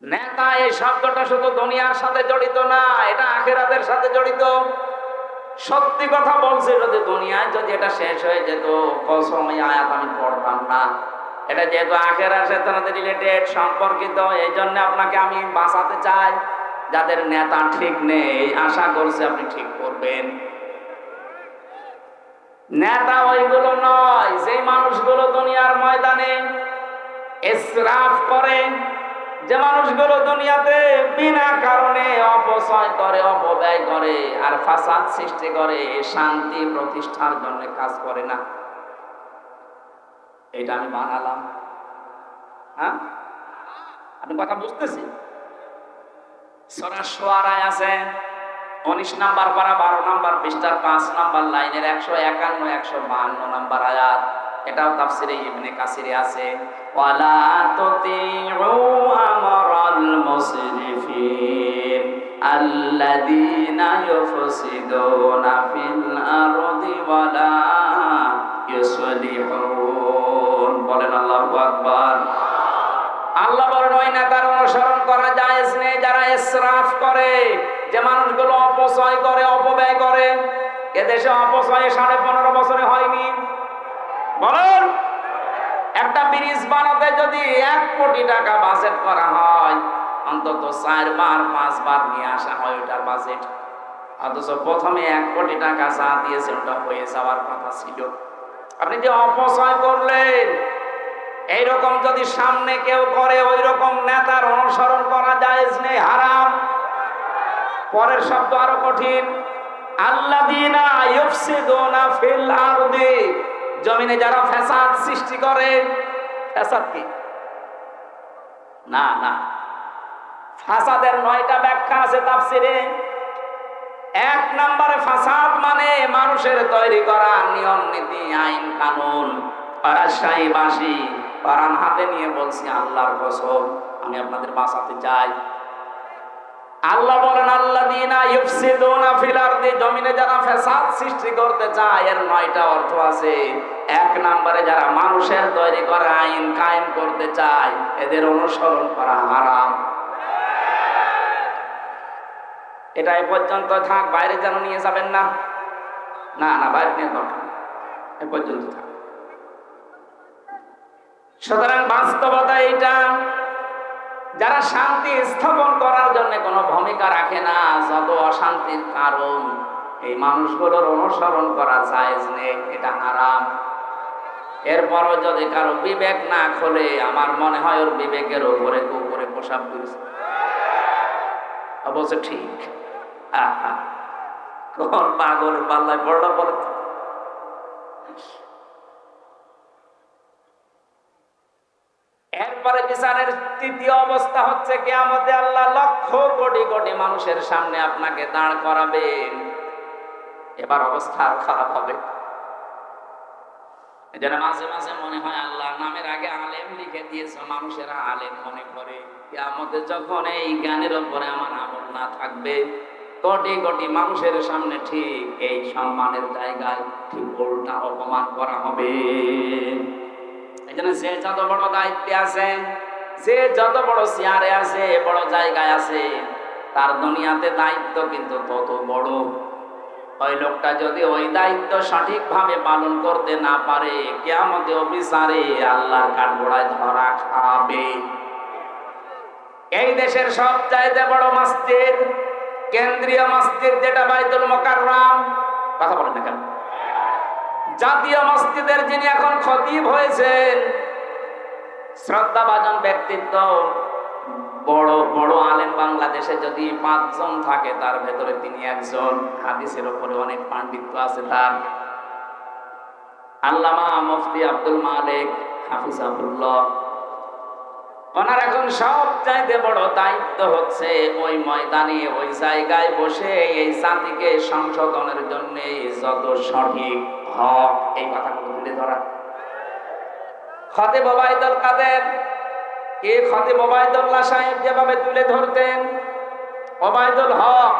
নেতা এই শব্দটা শুধু দুনিয়ার সাথে জড়িত না, এটা আখিরাতের সাথে জড়িত। সত্যি কথা বলছে, যদি দুনিয়ায় যদি এটা শেষ হয়ে যেত, কসম এই আয়াত আমি পড়তাম না। এটা যেহেতু আখিরাতের সাথে রিলেটেড, সম্পর্কিত, এই জন্য আপনাকে আমি বাঁচাতে চাই। যাদের নেতা ঠিক নেই, আশা করছি আপনি ঠিক করবেন। নেতা ওইগুলো নয় যে মানুষগুলো দুনিয়ার ময়দানে ইসরাফ করে, যে মানুষগুলো দুনিয়াতে বিনা কারণে অপচয় করে, অপব্যয় করে, আর ফাসাদ সৃষ্টি করে, শান্তি প্রতিষ্ঠার জন্য কাজ করে না। এটা আমি বানালাম। হ্যাঁ, আপনি কথা বুঝতেছি? সূরা শুআরায় আছে 19 নাম্বার পারা 12 নাম্বার পৃষ্ঠার 5 নাম্বার লাইনের 151 152 নাম্বার আয়াত। এটাও তাফসিরে ইবনে কাসিরে আছে। ওয়ালা তুতিউ আমরাল মুসরিফিন আল্লাযীনা ইউফসিদুনা ফিল আরদি ওয়ালা ইউসলিহুন। বলেন আল্লাহু আকবার। আল্লাহ বলেন ওই নেতার অনুসরণ করা জায়েজ নেই যারা ইসরাফ করে, যে মানুষগুলো অপচয় করে, অপব্যয় করে। এদেশে অপচয় 15.5 বছরে হয়নি। বলেন, একটা ব্রিজ বানাতে যদি 1 কোটি টাকা বাজেট করা হয়, অন্তত 4 বার 5 বার নিয়ে আসা হয় ওটার বাজেট। অথচ প্রথমে 1 কোটি টাকা যা দিয়েছে ওটা হয়ে যাওয়ার কথা ছিল। আপনি যে অপচয় করলেন, এইরকম যদি সামনে কেউ করে, ওই রকম নেতার অনুসরণ করা জায়েজ নেই, হারাম। পরের শব্দ আরো কঠিন। আল্লাযীনা ইউফসিদুনা ফিল আরদি, জমিনে যারা ফাসাদ সৃষ্টি করে। ফাসাদ কি? না না, ফাসাদের 9টা ব্যাখ্যা আছে তাফসিরে। 1 নম্বরে ফাসাদ মানে মানুষের তৈরি করা নিয়ম নীতি, আইন কানুন। রাজশাহী বাসী কোরআন হাতে নিয়ে বলছি, আল্লাহর কসম আমি আপনাদের বাঁচাতে চাই। আল্লাহ বলেন আল্লাযীনা ইউফসিদুনা ফিল আরদি, জমিনে যারা ফাসাদ সৃষ্টি করতে চায়, এর 9টা অর্থ আছে। 1 নম্বরে যারা মানুষের তৈরি করা আইন কায়েম করতে চায়, এদের অনুসরণ করা হারাম। এটা এই পর্যন্ত থাক, বাইরে যেন নিয়ে যাবেন না। না না, বাইরে নিয়ে দরকার, এ পর্যন্ত থাক। সুতরাং বাস্তবতা এইটা, যারা শান্তি স্থাপন করার জন্য কোনো ভূমিকা রাখে না, যত অশান্তির কারণ, এই মানুষগুলোর অনুসরণ করা জায়েজ নেই, এটা হারাম। এরপরও যদি কারো বিবেক না খোলে, আমার মনে হয় ওর বিবেকের উপরে কুকুরে প্রসাব করেছে। অবশ্য ঠিক। কোন পাগল পাল্লায় পড়লো বলে। এরপরে বিচারের 3য় অবস্থা হচ্ছে কিয়ামতে আল্লাহ লক্ষ কোটি কোটি মানুষের সামনে আপনাকে দাঁড় করাবেন। এবার অবস্থা আর খারাপ হবে। এজন্য মাঝে মাঝে মনে হয় আল্লাহ নামের আগে আলেম লিখে দিয়েছে, মানুষেরা আলেম মনে করে। কিয়ামতে যখন এই জ্ঞানের উপরে আমার আমল না থাকবে, কোটি কোটি মানুষের সামনে ঠিক এই সম্মানের জায়গায় ঠিক উল্টা অপমান করা হবে। এজন্য যে যত বড় দায়িত্বে আছে, যে যত বড় চেয়ারে আছে, বড় জায়গায় আছে, তার দুনিয়াতে দায়িত্ব কিন্তু তত বড়। ওই লোকটা যদি ওই দায়িত্ব সঠিকভাবে পালন করতে না পারে, কিয়ামতে বিচারে আল্লাহর কাঠগড়ায় ধরা খাবে। এই দেশের সবচাইতে বড় মসজিদ, কেন্দ্রীয় মসজিদ যেটা বাইতুল মুকাররম, কথা বলেন না কেন? জাতীয় মসজিদের যিনি এখন খতিব হয়েছেন, শ্রদ্ধাভাজন ব্যক্তিত্ব, বড় বড় আলেম বাংলাদেশে যদি 5 জন থাকে, তার ভেতরে তিনি একজন। হাদিসের উপরে অনেক পাণ্ডিত্য আছে তার। আল্লামা মুফতি আব্দুল মালিক হাফিজাহুল্লাহ, ওনার এখন সবচাইতে বড় দায়িত্ব হচ্ছে ওই ময়দানে, ওই জায়গায় বসে এই জাতিকে সংশোধনের জন্য যত সঠিক হক, এই কথাগুলো তুলে ধরা। খতিব ওবায়দুল কাদের, এই খতিব ওবায়দুল্লাহ সাহেব যেভাবে তুলে ধরতেন, ওবায়দুল হক,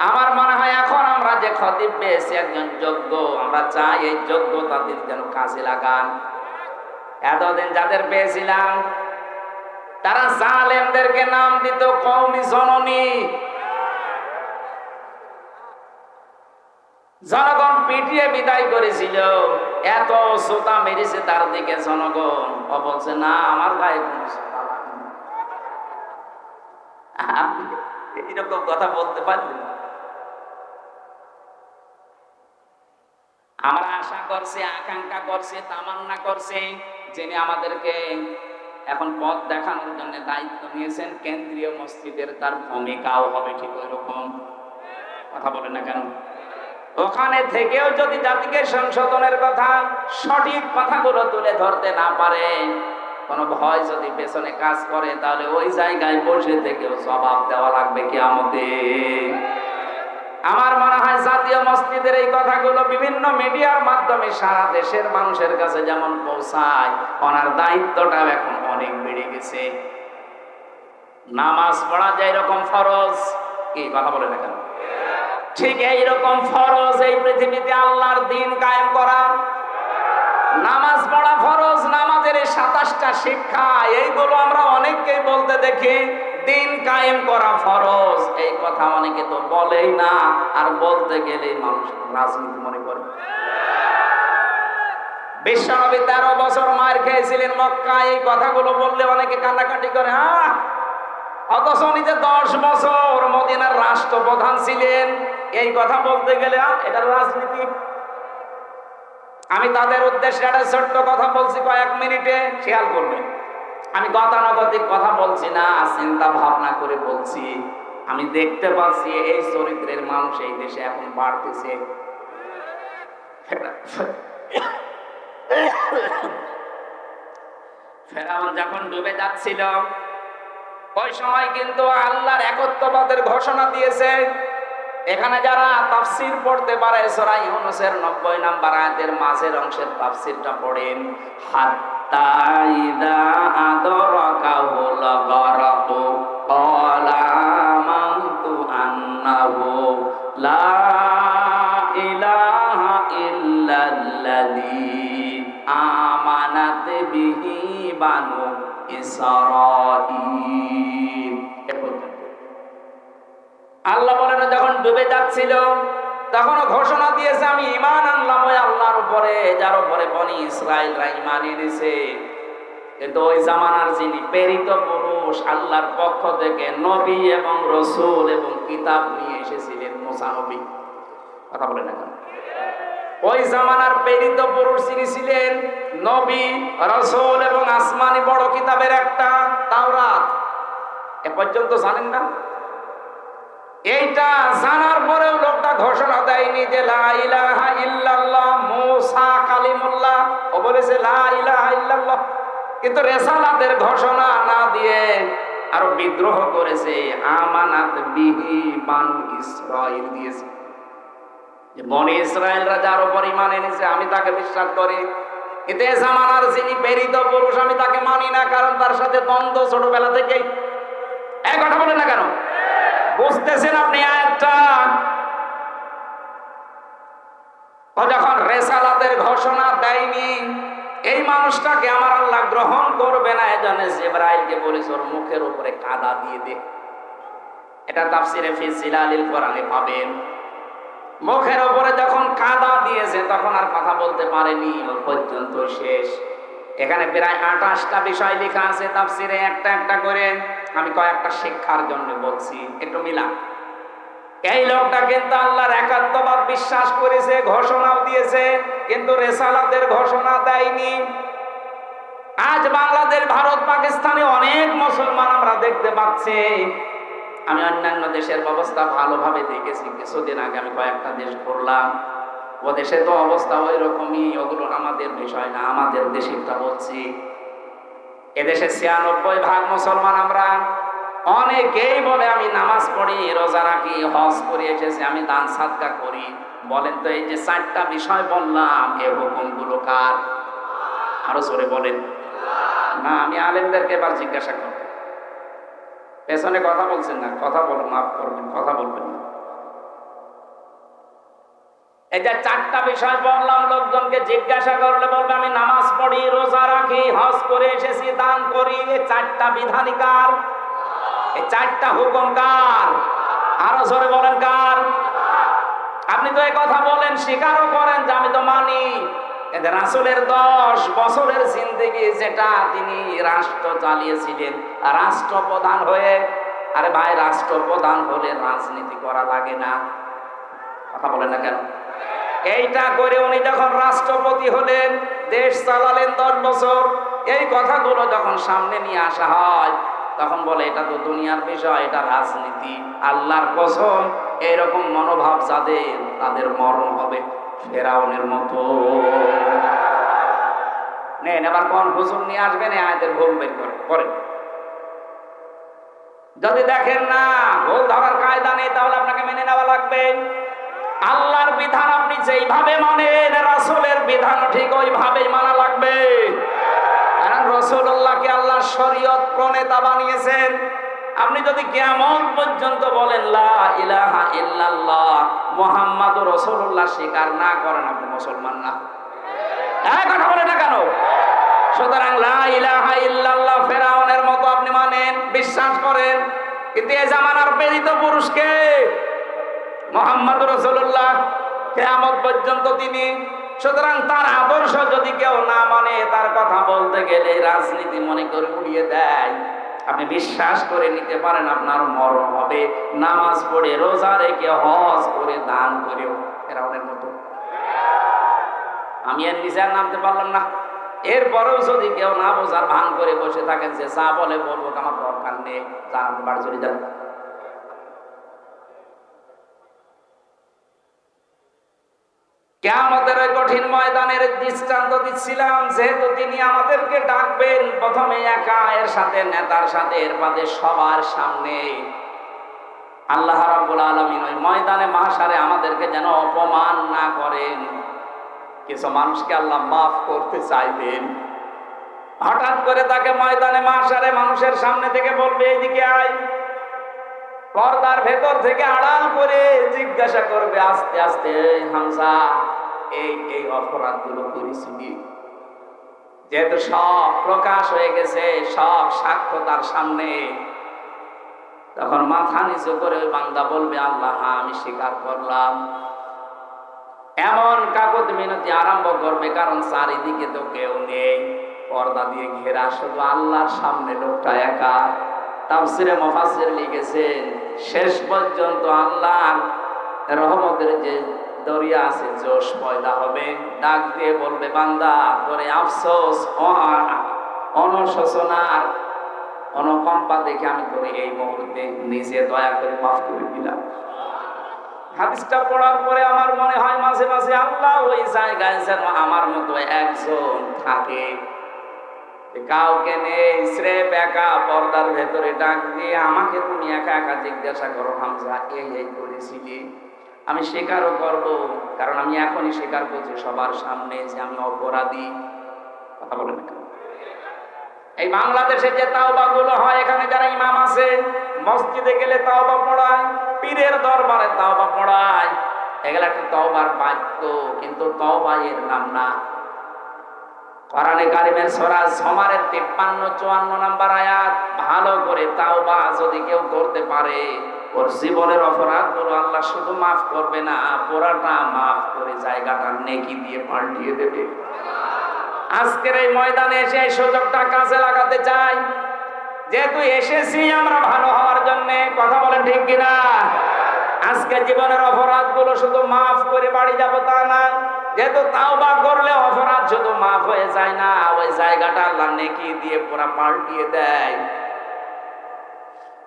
আমার মনে হয় এখন আমরা যে খতিব পেয়েছি একজন যোগ্য, আমরা চাই এই যোগ্যতা তিনি যেন কাজে লাগান। এতদিন যাদের পেয়েছিলাম তারা জালেমদেরকে নাম দিত কওমি জননী। জনগণ পিটিয়ে বিদায় করেছিল, এত শ্রোতা মেরেছে তার দিকে জনগণ। ও বলছে না, আমার গায়ে কোনো শ্রোতা লাগে না। আপনি এইরকম কথা বলতে পারবেন? আমরা আশা করছি, আকাঙ্ক্ষা করছি, তামান্না করছি, যিনি আমাদেরকে এখন পথ দেখানোর জন্য দায়িত্ব নিয়েছেন কেন্দ্রীয় মসজিদের, তার ভূমিকাও হবে ঠিক ওই রকম। কথা বলে না কেন? ওখানে থেকেও যদি জাতিকে সংশোধনের কথা, সঠিক কথাগুলো তুলে ধরতে না পারে, কোন ভয় যদি পেছনে কাজ করে, তাহলে ওই জায়গায় বসে থেকেও জবাব দেওয়া লাগবে কিয়ামতে। আমার মনে হয় জাতীয় মসজিদের এই কথাগুলো বিভিন্ন মিডিয়ার মাধ্যমে সারা দেশের মানুষের কাছে যেমন পৌঁছায়, ওনার দায়িত্বটাও এখন অনেক বেড়ে গেছে। নামাজ পড়া যে এরকম ফরজ, কি কথা বলে না কেন? ঠিক এইরকম ফরজ এই পৃথিবীতে আল্লাহর দ্বীন কায়েম করা। নামাজ পড়া ফরজ, নামাজের 27টা শিক্ষা, এইগুলো আমরা অনেককেই বলতে দেখি। দ্বীন কায়েম করা ফরজ, এই কথা অনেকে তো বলেই না, আর বলতে গেলে মানুষ রাজনীতি মনে করে। বিশ্বনবী 13 বছর মার খেয়েছিলেন মক্কায়, এই কথাগুলো বললে অনেকে কান্নাকাটি করে। অথচ উনি যে 10 বছর মদিনার রাষ্ট্রপ্রধান ছিলেন, এই কথা বলতে গেলে এটা রাজনীতি। আমি তাদের উদ্দেশ্যে একটা ছোট্ট কথা বলছি, কয়েক মিনিটে খেয়াল করবেন। আমি গতানুগতিক কথা বলছি না, চিন্তা ভাবনা করে বলছি। আমি দেখতে পাচ্ছি এই চরিত্রের মানুষ এই দেশে এখন বাড়তেছে। ফেরাউন যখন ডুবে যাচ্ছিল, ওই সময় কিন্তু আল্লাহর একত্ববাদের ঘোষণা দিয়েছে। এখানে যারা তাফসীর পড়তে পারে, সূরা ইউনূসের 90 নম্বর আয়াতের মাঝের অংশের তাফসীরটা পড়েন। হাত্তা ইযা আদরাকাহুল গারাকু ক্বালা আমানতু আন্নাহু লা ইলাহা ইল্লাল্লাযী আমানাত বিহি বানু ইসরাঈল। আল্লাহ বলেন যখন ডুবে যাচ্ছিল তখন ঘোষণা দিয়েছে, আমি ঈমান আনলাম ওই আল্লাহর উপরে যার উপরে বনি ইসরাঈলরা ঈমান এনেছে। কিন্তু ওই জামানার যিনি প্রেরিত পুরুষ আল্লাহর পক্ষ থেকে নবী এবং রাসূল এবং কিতাব নিয়ে এসেছিলেন, মুসা নবী। কথা বলেন না কেন? ওই জামানার প্রেরিত পুরুষ যিনি ছিলেন নবী, রাসূল এবং আসমানি বড় কিতাবের একটা তাওরাত, এ পর্যন্ত জানেন না? এইটা জানার পরেও লোকটা ঘোষণা দেয়নি যে লা ইলাহা ইল্লাল্লাহ। মুসা কালিমুল্লাহ, ও বলেছে লা ইলাহা ইল্লাল্লাহ, কিন্তু রিসালাতের ঘোষণা না দিয়ে আরো বিদ্রোহ করেছে। আমানাত বিহি বানু ইসরাঈল দিয়েছে, যে বনি ইসরাঈলরা যার উপর ঈমান এনেছে আমি তাকে বিশ্বাস করি। কিন্তু এই জামানার যিনি প্রেরিত পুরুষ আমি তাকে মানি না, কারণ তার সাথে দ্বন্দ্ব ছোটবেলা থেকেই। এক কথা বলেন না কেন? বুঝতেছেন আপনি আয়াতটা? ও যখন রিসালাতের ঘোষণা দেয়নি, এই মানুষটাকে আমার আল্লাহ গ্রহণ করবে না, এজন্য জিবরাইলকে বলেছে ওর মুখের উপরে কাদা দিয়ে দে। এটা তাফসিরে ফি জিলালিল কোরআনে পাবেন। মুখের উপরে যখন কাদা দিয়েছে তখন আর কথা বলতে পারেনি, ওই পর্যন্ত শেষ। এখানে প্রায় 28টা বিষয় লেখা আছে তাফসিরে, একটা একটা করে। আমি কয়েকটা শিক্ষার জন্য বলছি, একটু মিলা। এই লোকটা কিন্তু আল্লাহর একাত্মবাদ বিশ্বাস করেছে, ঘোষণাও দিয়েছে, কিন্তু রিসালাতের ঘোষণা দেয়নি। আজ বাংলাদেশ, ভারত, পাকিস্তানে অনেক মুসলমান আমরা দেখতে পাচ্ছি। আমি অন্যান্য দেশের ব্যবস্থা ভালোভাবে দেখেছি। কিছুদিন আগে আমি কয়েকটা দেশ ঘুরলাম, ও দেশে তো অবস্থা ওই রকমই। ওগুলো আমাদের বিষয় না, আমাদের দেশেরটা বলছি। এদেশে 96% মুসলমান আমরা। অনেকেই বলে আমি নামাজ পড়ি, রোজা রাখি, হজ করে এসেছি, আমি দান সাদকা করি। বলেন তো এই যে 4টা বিষয় বললাম, এই হুকুমগুলো কার? আরো জোরে বলেন না। আমি আলেমদেরকে এবার জিজ্ঞাসা করব, পেছনে কথা বলছেন না, কথা বলুন, মাফ করবেন, কথা বলবেন না। এই যে চারটা বিষয় বললাম, লোকজনকে জিজ্ঞাসা করলে বলবে আমি নামাজ পড়ি, রোজা রাখি, হজ করে এসেছি, দান করি। এই চারটা বিধানই কার? এই চারটা হুকুম কার? আরো জোরে বলেন কার? আপনি তো এই কথা বলেন, স্বীকারও করেন যে আমি তো মানি। এতে রাসূলের 10 বছরের জিন্দেগি যেটা তিনি রাষ্ট্র চালিয়েছিলেন রাষ্ট্রপ্রধান হয়ে। আরে ভাই, রাষ্ট্রপ্রধান হলে রাজনীতি করা লাগে না? কথা বলেন না কেন? এইটা করে উনি যখন রাষ্ট্রপতি হলেন, দেশ চালালেন 10 বছর, এই কথাগুলো যখন সামনে নিয়ে আসা হয় তখন বলে এটা তো দুনিয়ার বিষয়, এটা রাজনীতি। আল্লাহর কসম, এরকম মনোভাব যাদের, তাদের মরণ হবে ফেরাউনের মতো। নেন আবার কোন হুজুর নিয়ে আসবেন এই আয়াতের ভুল বের করে পরে। যদি দেখেন না ভুল ধরার কায়দা নেই, তাহলে আপনাকে মেনে নেওয়া লাগবে। আল্লাহর বিধান আপনি যেইভাবে মানেন, রাসূলের বিধান ঠিক ওইভাবেই মানা লাগবে। কারণ রাসূলুল্লাহকে আল্লাহ শরীয়ত প্রণেতা বানিয়েছেন। আপনি যদি কিয়ামত পর্যন্ত বলেন লা ইলাহা ইল্লাল্লাহ মুহাম্মাদুর রাসূলুল্লাহ স্বীকার না করেন, আপনি মুসলমান না। এই কথা বলেন না কেন? সুতরাং লা ইলাহা ইল্লাল্লাহ ফেরাউনের মতো আপনি মানেন, বিশ্বাস করেন, কিন্তু এই জামানার প্রেরিত পুরুষকে মুহাম্মাদুর রাসূলুল্লাহ কিয়ামত পর্যন্ত তিনি। সুতরাং তার আদর্শ যদি কেউ না মানে, তার কথা বলতে গেলে রাজনীতি মনে করে উড়িয়ে দেয়, আপনি বিশ্বাস করে নিতে পারেন আপনার মরণ হবে। নামাজ পড়ে, রোজা রেখে, হজ করে, দান করেও ফেরাউনের মতো। আমি এর নিচে আর নামতে পারলাম না। এরপরেও যদি কেউ না বোঝার ভান করে বসে থাকেন, যে যা বলে বলবো, আমার দরকার নেই, যান আপনি বাড়ি চলে যান। কিয়ামতের ওই কঠিন ময়দানের দৃষ্টান্ত দিচ্ছিলাম, যেহেতু তিনি আমাদেরকে ডাকবেন প্রথমে একা, এর সাথে নেতার সাথে, এর বাদে সবার সামনে। আল্লাহ রাব্বুল আলামিন ওই ময়দানে মাহশারে আমাদেরকে যেন অপমান না করেন। কিছু মানুষকে আল্লাহ মাফ করতে চাইবেন। হঠাৎ করে তাকে ময়দানে মাহশারে মানুষের সামনে থেকে বলবে এইদিকে আয়। পর্দার ভেতর থেকে আড়াল করে জিজ্ঞাসা করবে আস্তে আস্তে, হামজা এই অপরাধগুলো করেছিলি? যেহেতু সব প্রকাশ হয়ে গেছে, সব সাক্ষ্য তার সামনে, তখন মাথা নিচু করে ওই বান্দা বলবে আল্লাহ হ্যাঁ আমি স্বীকার করলাম। এমন কাকুত মিনতি আরম্ভ করবে, কারণ চারিদিকে তো কেউ নেই, পর্দা দিয়ে ঘেরা, শুধু আল্লাহর সামনে লোকটা একা। তাফসিরে মুফাসসির লিখেছেন, শেষ পর্যন্ত আল্লাহর রহমতের যে দরিয়া আছে, জোশ পয়দা হবে, ডাক দিয়ে বলবে বান্দা তোরে আফসোস, অনুশোচনার, অনুকম্পা দেখে আমি তোরে এই মুহূর্তে নিজে দয়া করে মাফ করে দিলাম। হাদিসটা পড়ার পরে আমার মনে হয় মাঝে মাঝে আল্লাহ ওই জায়গায় যেন আমার মতো একজন থাকে, কাউকে নেই, স্রেফ একা, পর্দার ভেতরে ডাক দিয়ে আমাকে তুমি একা একা জিজ্ঞাসা করো, হামজা এই করেছিলি? আমি স্বীকারও করব, কারণ আমি এখনই স্বীকার করছি সবার সামনে যে আমি অপরাধী। কথা বলেন না। এই বাংলাদেশে যে তাওবা গুলো হয়, এখানে যারা ইমাম আছে, মসজিদে গেলে তাওবা পড়ায়, পীরের দরবারে তাওবা পড়ায়, এগুলা একটা তাওবার বাক্য, কিন্তু তাওবা এর নাম না। কোরআনে কারিমের সূরা জুমারের 53-54 নাম্বার আয়াত ভালো করে তাওবা যদি কেউ করতে পারে, ওর জীবনের অপরাধগুলো আল্লাহ শুধু মাফ করবে না, পুরাটা মাফ করে জায়গাটা নেকি দিয়ে পাল্টিয়ে দেবে। আজকের এই ময়দানে এসে এই সুযোগটা কাজে লাগাতে চাই। যেহেতু এসেছি আমরা ভালো হওয়ার জন্য, কথা বলেন ঠিক কিনা? আজকে জীবনের অপরাধগুলো শুধু মাফ করে বাড়ি যাব তা না। যেহেতু তাওবা করলে অপরাধ শুধু মাফ হয়ে যায় না, ওই জায়গাটা আল্লাহ নেকি দিয়ে পুরা পাল্টিয়ে দেয়।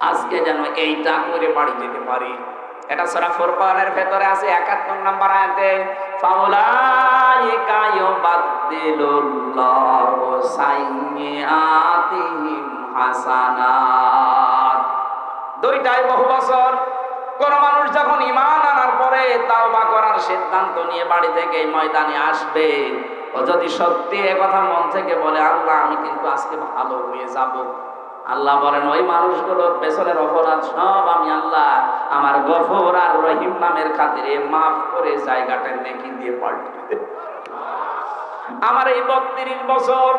আজকে যেন এইটা করে বাড়ি যেতে পারি। এটা সূরা ফুরকানের ভেতরে আছে 71 নম্বর আয়াতে, ফাউলাইকা ইউবাদদিলুল্লাহু সাইয়্যাতিহিম হাসানাত। দুইটাই বহু বছর। কোন মানুষ যখন ঈমান আনার পরে তাওবা করার সিদ্ধান্ত নিয়ে বাড়ি থেকে এই ময়দানে আসবে, ও যদি সত্যি এই কথা মন থেকে বলে আল্লাহ আমি কিন্তু আজকে ভালো হয়ে যাব, আল্লাহ বলেন ওই মানুষগুলোর পেছনের অপরাধ সব আমি আল্লাহ আমার গফুর আর রহিম নামের খাতিরে মাফ করে জায়গাটা নেকি দিয়ে পাল্টে দেব। আমার এই 32 বছর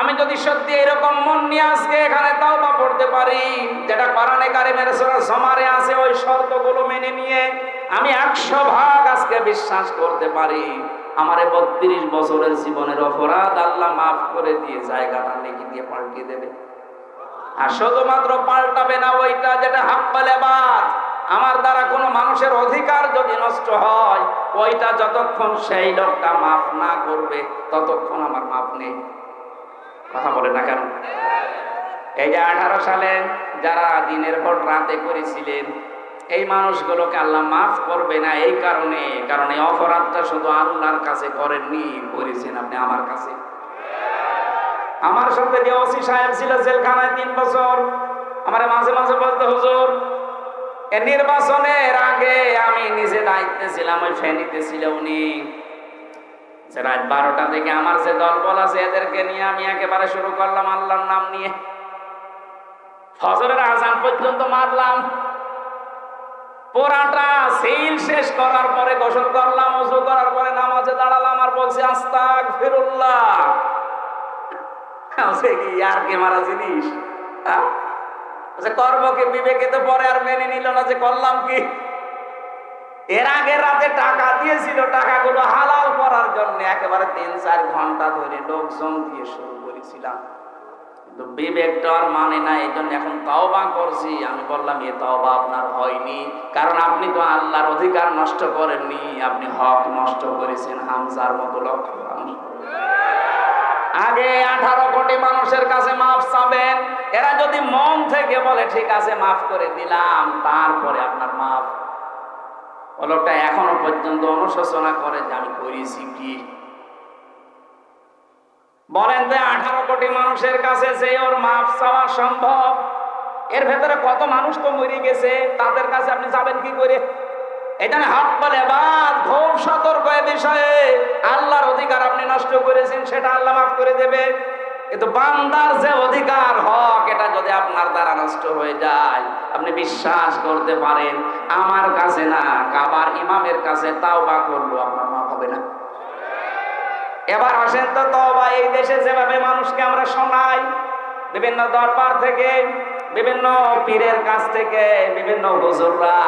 আমি যদি সত্যি এরকম মন নিয়ে আজকে এখানে তাওবা পড়তে পারি, যেটা কোরআনে কারিমের সূরা জুমারে আছে, ওই শর্তগুলো মেনে নিয়ে আমি 100 ভাগ আজকে বিশ্বাস করতে পারি আমার এই 32 বছরের জীবনের অপরাধ আল্লাহ মাফ করে দিয়ে জায়গাটা নেকি দিয়ে পাল্টে দেবে। আর শুধুমাত্র পাল্টাবে না ওইটা যেটা হাক্কাল ইবাদ, আমার দ্বারা কোনো মানুষের অধিকার যদি নষ্ট হয়, ওইটা যতক্ষণ সেই লোকটা মাফ না করবে ততক্ষণ আমার মাফ নেই। কথা বলে না কেন? এই যে 18 সালে যারা দিনের ভোট রাতে করেছিলেন, এই মানুষগুলোকে আল্লাহ মাফ করবে না এই কারণে, কারণ এই অপরাধটা শুধু আল্লাহর কাছে করেননি, করেছেন আপনি আমার কাছে। আমার সাথে যে ওসি সাহেব ছিল জেলখানায় 3 বছর, আমার মাঝে মাঝে বলতে, হুজুর এই নির্বাচনের আগে আমি নিজে দায়িত্বে ছিলাম, ওই ফেনীতে ছিল উনি, রাত 12টা থেকে আমার যে দলবল আছে এদেরকে নিয়ে আমি একেবারে শুরু করলাম আল্লাহর নাম নিয়ে, ফজরের আজান পর্যন্ত মারলাম। পুরাটা সিল শেষ করার পরে গোসল করলাম, ওযু করার পরে নামাজে দাঁড়ালাম আর বলছি আস্তাগফিরুল্লাহ। আছে কি আর কে মারা জিনিস? কর্মকে বিবেকে তো পরে আর মেনে নিল না যে করলাম কি। এর আগে রাতে টাকা দিয়েছিল, টাকাগুলো হালাল করার জন্য একেবারে 3-4 ঘন্টা ধরে লোকজন দিয়ে শুরু করেছিলাম, কিন্তু বিবেকটা আর মানে না। এই জন্য এখন তাওবা করছি। আমি বললাম এ তাওবা আপনার হয়নি, কারণ আপনি তো আল্লাহর অধিকার নষ্ট করেননি, আপনি হক নষ্ট করেছেন হামজার মতো লক্ষ মানুষ। আগে 18 কোটি মানুষের কাছে মাফ চাবেন, এরা যদি মন থেকে বলে ঠিক আছে মাফ করে দিলাম, তারপরে আপনার মাফ। লোকটা এখনো পর্যন্ত অনুশোচনা করে যে আমি করেছি কি। বলেন যে 18 কোটি মানুষের কাছে যে ওর মাফ চাওয়া সম্ভব, এর ভেতরে কত মানুষ তো মরে গেছে, তাদের কাছে আপনি যাবেন কি করে? এখানে হাক্কাল ইবাদ খুব সতর্ক এই বিষয়ে। আল্লাহর অধিকার আপনি নষ্ট করেছেন, সেটা আল্লাহ মাফ করে দেবে, কিন্তু বান্দার যে অধিকার হক, এটা যদি আপনার দ্বারা নষ্ট হয়ে যায়, আপনি বিশ্বাস করতে পারেন আমার কাছে না, কাবার ইমামের কাছে তাওবা করলো আপনার মাফ হবে না। এবার আসেন তো তওবা এই দেশে যেভাবে মানুষকে আমরা শোনাই, বিভিন্ন দরবার থেকে, বিভিন্ন পীরের কাছ থেকে, বিভিন্ন হুজুররা,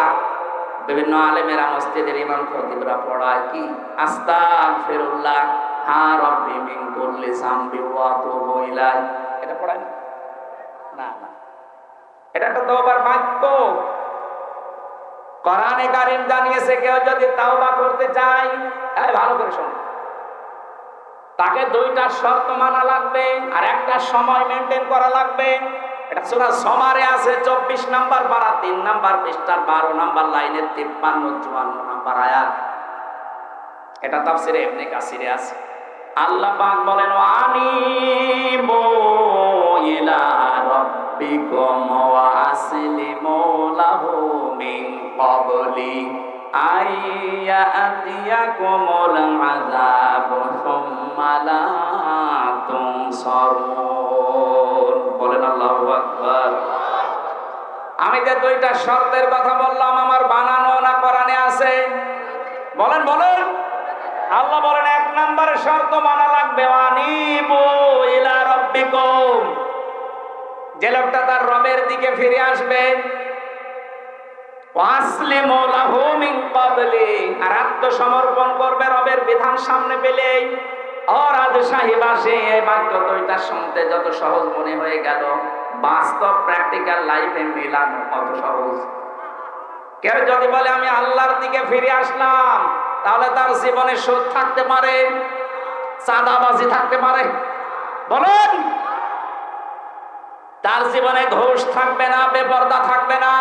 বিভিন্ন আলেমেরা, মসজিদের ইমাম খতিবরা পড়ায় কি আস্তাগফিরুল্লাহ হা রাব্বি মিন কুল্লি যামবি ওয়া আতুবু ইলাইহি, এটা পড়ায় না? না না, এটা তো তওবার বাক্য। কোরআনে কারীম জানিয়েছে কেউ যদি তাওবা করতে চায়, এই ভালো করে শোনো, তাকে 2টা শর্ত মানা লাগবে আর একটা সময় মেনটেন করা লাগবে। এটা সূরা জুমারে আছে 24 নাম্বার পারা 3 নাম্বার পৃষ্ঠার 12 নাম্বার লাইনের 53-54 নাম্বার আয়াত। এটা তাফসিরে ইবনে কাসিরে আছে। আল্লাহ পাক বলেন আনিবু ইলা রাব্বিকুম ওয়া আসলিমু লাহু মিন ক্বাবলি আইয়াতিয়াকুমুল আযাবু সুম্মা লা তুনসারুন। বলেন আল্লাহু আকবার। আমি যে 2টা শর্তের কথা বললাম, আমার বানানো না কোরআনে আছে? বলেন বলেন। আল্লাহ বলেন 1 নম্বরের শর্ত মানা লাগবে, আনিবু ইলা রাব্বিকুম, যে লোকটা তার রবের দিকে ফিরে আসবে, ওয়াসলিমু লাহু মিন ক্বাবলি, আর আত্মসমর্পণ করবে রবের বিধান সামনে পেলেই। আর রাজশাহী ভাষে এই বাক্য 2টা শুনতে যত সহজ মনে হয়ে গেল, বাস্তব প্র্যাকটিক্যাল লাইফে মেলানো কত সহজ। কেউ যদি বলে আমি আল্লাহর দিকে ফিরে আসলাম, তাহলে তার জীবনে সুদ থাকতে পারে, চাঁদাবাজি থাকতে পারে, বলেন? তার জীবনে ঘুষ থাকবে না, বেপরদা থাকবে না,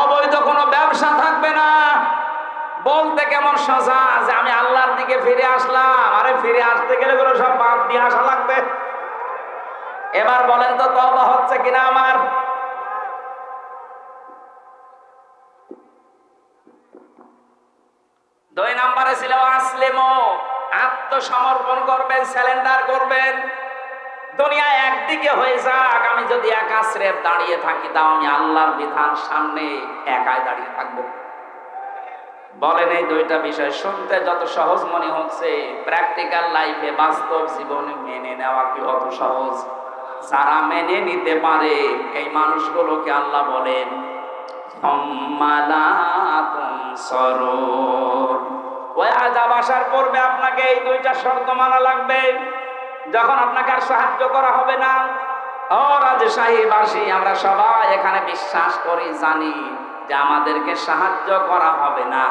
অবৈধ কোনো ব্যবসা থাকবে না। বলতে কেমন সোজা যে আমি আল্লাহর দিকে ফিরে আসলাম, আরে ফিরে আসতে গেলে কোনো সব বাদ দিয়ে আসা লাগবে। এবার বলেন তো তওবা হচ্ছে কিনা আমার? দুই নম্বরে ছিল আসলিমু, আত্মসমর্পণ করবেন, স্যালেন্ডার করবেন। দুনিয়ায় একদিকে হয়ে যাক, আমি যদি একা স্রেফ দাঁড়িয়ে থাকি, তাও আমি আল্লাহর বিধান সামনে একাই দাঁড়িয়ে থাকবো। বলেন এই দুইটা বিষয় শুনতে যত সহজ মনে হচ্ছে, প্র্যাকটিক্যাল লাইফে, বাস্তব জীবনে মেনে নেওয়া কি অত সহজ? যারা মেনে নিতে পারে এই মানুষগুলোকে আল্লাহ বলেন ওই আযাব আসার পূর্বে আপনাকে এই দুইটা শর্ত মানা লাগবে। যখন আপনাকে আর সাহায্য করা হবে না, ও রাজশাহীবাসী, আমরা সবাই এখানে বিশ্বাস করি, জানি যে আমাদেরকে সাহায্য করা হবে না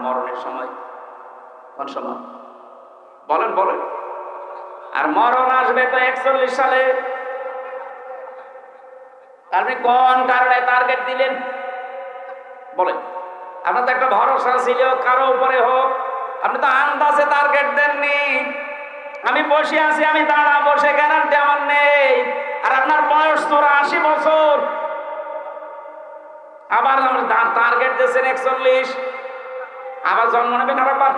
মরণের সময়। কোন সময়? বলেন বলেন। আর মরণ আসবে তো 41 সালে। আপনি কোন কারণে টার্গেট দিলেন বলেন? আপনার তো একটা ভরসা ছিল কারো উপরে হোক, আপনি তো আন্দাজে টার্গেট দেননি। আমি বসে আছি, আমি দাঁড়াবো, সে গ্যারান্টি আমার নেই। আর আপনার বয়স তো 80 বছর, আবার টার্গেট দিয়েছেন 41, আবার জন্ম নেবেন আবার।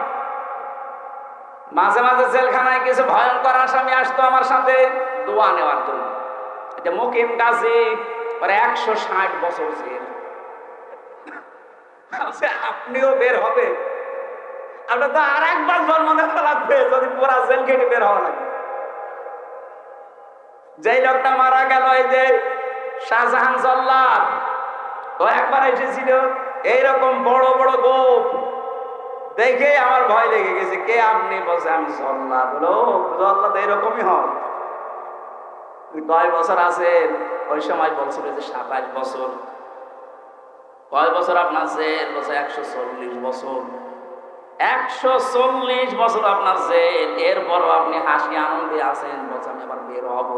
মাঝে মাঝে জেলখানায় কিছু ভয়ঙ্কর আসামি আসতো আমার সাথে দোয়া নেওয়ার জন্য। এটা মুকিম গাজী, ওর 160 বছর জেল। আপনিও বের হবে, আপনার তো আর একবার জন্ম নেওয়া লাগবে যদি পুরা জেল কেটে বের হওয়া লাগে। যেই লোকটা মারা গেল, এই যে শাহজাহান জল্লাদ, ও একবার এসেছিল এইরকম বড় বড় গোপ দেখে আমার ভয় লেগে গেছে। কে আপনি? বলছে আমি জল্লাদ। বলো জল্লাদ এরকমই হয়। কয় বছর আছেন? ওই সময় বলছিল যে 27 বছর। কয় বছর আপনার জেল? বলছে 140 বছর। 140 বছর আপনার জেল, এরপরও আপনি হাসি আনন্দে আছেন, বলছে আমি আবার বের হব।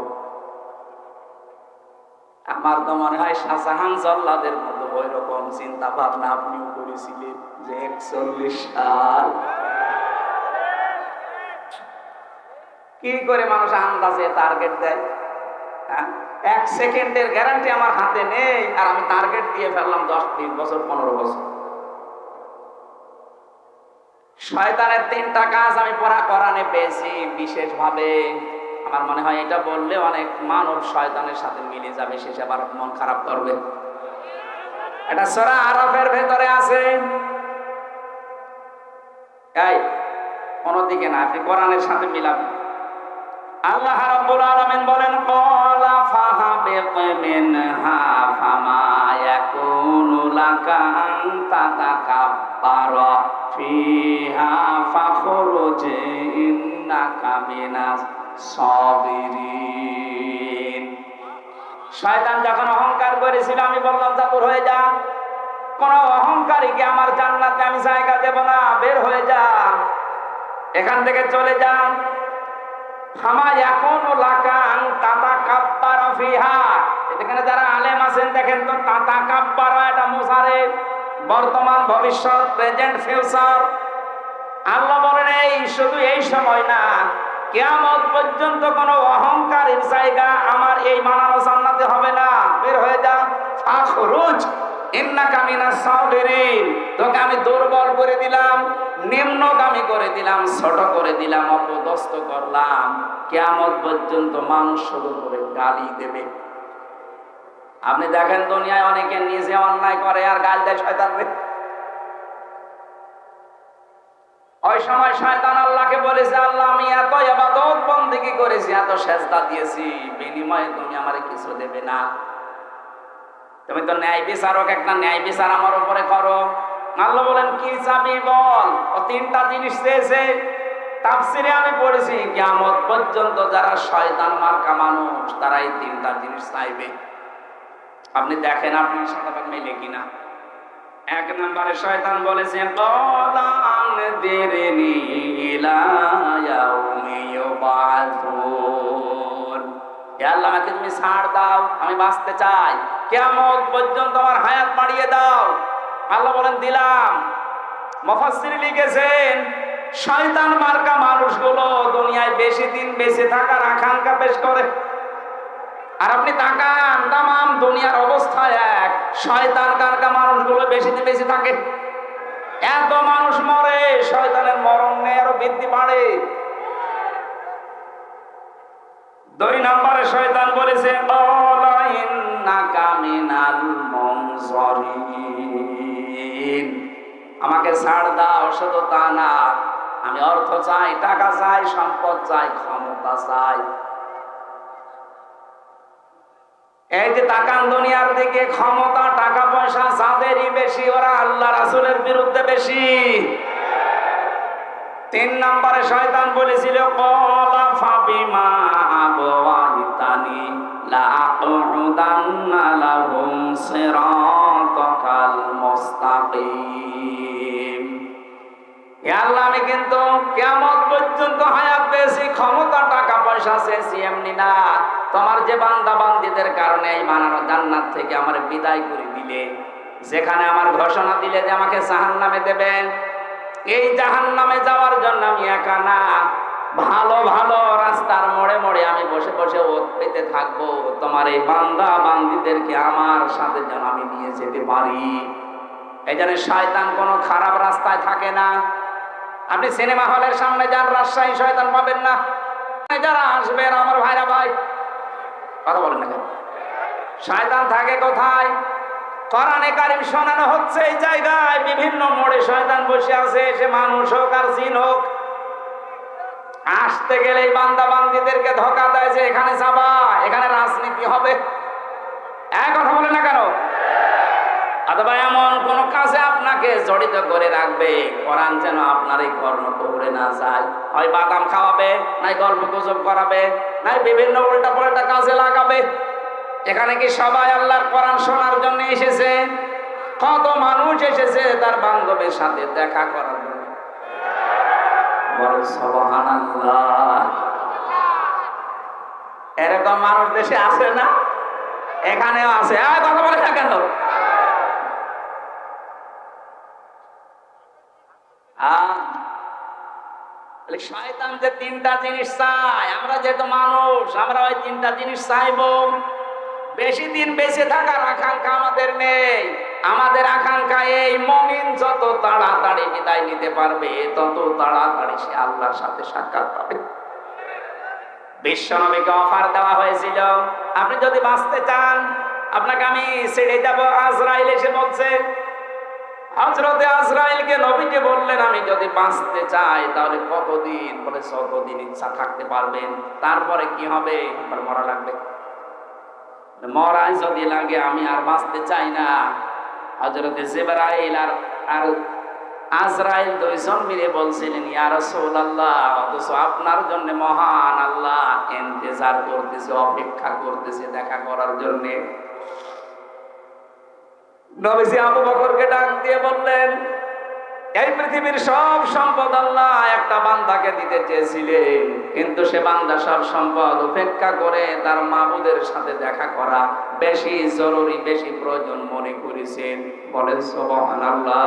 আমার তো মনে হয় শাহজাহান জল্লাদের মতো ওই রকম চিন্তা ভাবনা আপনিও করেছিলেন যে 41 সাল। কি করে মানুষ আন্দাজে টার্গেট দেয়? 1 সেকেন্ডের গ্যারান্টি আমার হাতে নেই, আর আমি টার্গেট দিয়ে ফেললাম 10, 20 বছর, 15 বছর। শয়তানের 3টা কাজ আমি কোরআনে পেয়েছি বিশেষ ভাবে। আমার মনে হয় এটা বললে অনেক মানব শয়তানের সাথে মিলে যাবে, শেষে আবার মন খারাপ করবে। এটা সূরা আরাফের ভেতরে আছে। এই অন্যদিকে না, আপনি কোরআনের সাথে মিলাবেন। আল্লাহ রাব্বুল আলামিন বলেন ক্বালা ফাহাবিত মিনহা ফামা ইয়াকুনু লাকা আন তাতাকাব্বারা ফিহা ফাখরুজ ইন্নাকা মিনাস সাবিরিন। শয়তান যখন অহংকার করেছিল, আমি বললাম জাবুর হয়ে যা, কোন অহংকারীকে আমার জান্নাতে আমি জায়গা দেব না, বের হয়ে যা, এখান থেকে চলে যা। ফামা ইয়াকুনু লাকা আন তাতাকাব্বারা ফিহা, এখানে যারা আলেম আছেন দেখেন তো, তাতাকাব্বারা এটা মুজারে, বর্তমান, ভবিষ্যৎ, প্রেজেন্ট, ফিউচার। আল্লাহ বলেন এই শুধু এই সময় না, কিয়ামত পর্যন্ত কোন অহংকারীর জায়গা আমার এই মানানো জান্নাতে হবে না, বের হয়ে যা। ফাখরুজ ইন্নাকা মিনাস সাবিরিন, তোকে আমি দুর্বল করে দিলাম, নিম্নগামী করে দিলাম, ছোট করে দিলাম, অপদস্থ করলাম। কিয়ামত পর্যন্ত মানুষ শুধু করে গালি দেবে। আপনি দেখেন দুনিয়ায় অনেকে নিজে অন্যায় করে আর গালি দেয় শয়তানকে। ওই সময় শয়তান আল্লাহকে বলেছে, আল্লাহ আমি এত ইবাদত বন্দেগী করেছি, এত সেজদা দিয়েছি, বিনিময়ে তুমি আমারে কিছু দেবে না। তুমি তো ন্যায় বিচারক, একটা ন্যায় বিচার আমার উপরে করো। আল্লাহ বলেন কি চাবি বল। ও 3টা জিনিস চেয়েছে। তাফসিরে আমি পড়েছি কিয়ামত পর্যন্ত যারা শয়তান মার্কা মানুষ, তারা এই 3টা জিনিস চাইবে। আপনি দেখেন আপনার সাথে মিলে কিনা। 1 নম্বরে শয়তান বলেছে ক্বালান দিরনি ইলা ইয়াউমি ইউবাসুন, হে আল্লাহ আমাকে তুমি ছাড় দাও, আমি বাঁচতে চাই, কিয়ামত পর্যন্ত আমার হায়াত বাড়িয়ে দাও। আল্লাহ বলেন দিলাম। মুফাসসির লিখেছেন শয়তান মার্কা মানুষগুলো দুনিয়ায় বেশি দিন বেঁচে থাকার আকাঙ্ক্ষা পেশ করে। আর আপনি তাকান, তামাম দুনিয়ার অবস্থা এক, শয়তান মার্কা মানুষগুলো বেশি দিন বেঁচে থাকে। এত মানুষ মরে, শয়তানের মরণ নেই, আরো বৃদ্ধি বাড়ে। দুই নম্বরে শয়তান বলেছে ক্বালা ইন্নাকা মিনাল মুনজারিন, আমাকে ছাড় দাও। শুধু তা না, আমি অর্থ চাই, টাকা চাই, সম্পদ চাই, ক্ষমতা চাই। এই যে তাকান দুনিয়ার দিকে, ক্ষমতা টাকা পয়সা যাদেরই বেশি, ওরা আল্লাহ রাসূলের বিরুদ্ধে বেশি। তিন নম্বরে শয়তান বলেছিল ক্বালা ফাবিমা আগওয়াইতানি লাআকুদান্না লাহুম সিরাতাকাল মুস্তাকিম। হে আল্লাহ, আমি কিন্তু কিয়ামত পর্যন্ত হায়াত পেয়েছি, ক্ষমতা টাকা পয়সা চেয়েছি, এমনি না। তোমার যে বান্দা বান্দীদের কারণে এই বানানো জান্নাত থেকে আমার বিদায় করে দিলে, যেখানে আমার ঘোষণা দিলে যে আমাকে জাহান্নামে দেবেন, এই জাহান্নামে যাওয়ার জন্য আমি একা না, ভালো ভালো রাস্তার মোড়ে মোড়ে আমি বসে বসে ওত পেতে থাকবো। তোমার এই বান্দা বান্দীদেরকে আমার সাথে যেন আমি নিয়ে যেতে পারি। এই জন্য শয়তান কোনো খারাপ রাস্তায় থাকে না। আপনি সিনেমা হলের সামনে যান, রাজশাহী, শয়তান পাবেন না। যারা আসবেন আমার ভাইরা, ভাই কথা বলেন না কেন? শয়তান থাকে কোথায়? কোরআনে কারীম শোনানো হচ্ছে এই জায়গায়, বিভিন্ন মোড়ে শয়তান বসে আছে। সে মানুষ হোক আর জিন হোক, আসতে গেলেই বান্দা বান্দীদেরকে ধোঁকা দেয় যে এখানে যাবা, এখানে রাজনীতি হবে। এক কথা বলে না কেন? অথবা এমন কোন কাজে আপনাকে জড়িত করে রাখবে, কোরআন যেন আপনার এই কর্ম করে না যায়। হয় বাদাম খাওয়াবে, নাই গল্প গুজব করাবে, নাই বিভিন্ন উল্টা পাল্টা কাজে লাগাবে। এখানে কি সবাই আল্লাহর কোরআন শোনার জন্য এসেছে? কত মানুষ এসেছে তার বান্ধবের সাথে দেখা করার জন্য। বল সুবহানাল্লাহ। এরকম মানুষ দেশে আছে না? এখানেও আছে। কথা বলে না কেন? শয়তান যে তিনটা জিনিস চায়, আমরা যেহেতু মানুষ, আমরা ওই তিনটা জিনিস চাইবো। বেশি দিন বেঁচে থাকার আকাঙ্ক্ষা আমাদের নেই। আমাদের আকাঙ্ক্ষা এই, মুমিন যত তাড়াতাড়ি বিদায় নিতে পারবে, তত তাড়াতাড়ি সে আল্লাহর সাথে সাক্ষাৎ পাবে। বিশ্বনবীকে অফার দেওয়া হয়েছিল, আপনি যদি বাঁচতে চান, আপনাকে আমি ছেড়ে যাব। আজরাইল এসে বলছে, হযরতে আজরাইলকে নবীজি বললেন, আমি যদি বাঁচতে চাই তাহলে কতদিন? বলে যতদিন ইচ্ছা থাকতে পারবেন। তারপরে কি হবে? মরা লাগবে। মরাই যদি লাগে, আমি আর বাঁচতে চাই না। হযরতে জিবরাইল আর আজরাইল দুইজন মিলে বলছিলেন, ইয়া রাসূলুল্লাহ, অথচ আপনার জন্য মহান আল্লাহ ইন্তজার করতেছে, অপেক্ষা করতেছে দেখা করার জন্য। নবীজি আবু বকরকে ডাক দিয়ে বললেন, এই পৃথিবীর সব সম্পদ আল্লাহ একটা বান্দাকে দিতে চেয়েছিলেন, কিন্তু সে বান্দা সব সম্পদ উপেক্ষা করে তার মাবুদের সাথে দেখা করা বেশি জরুরি, বেশি প্রয়োজন মনে করেছেন। বলেন সুবহানাল্লাহ।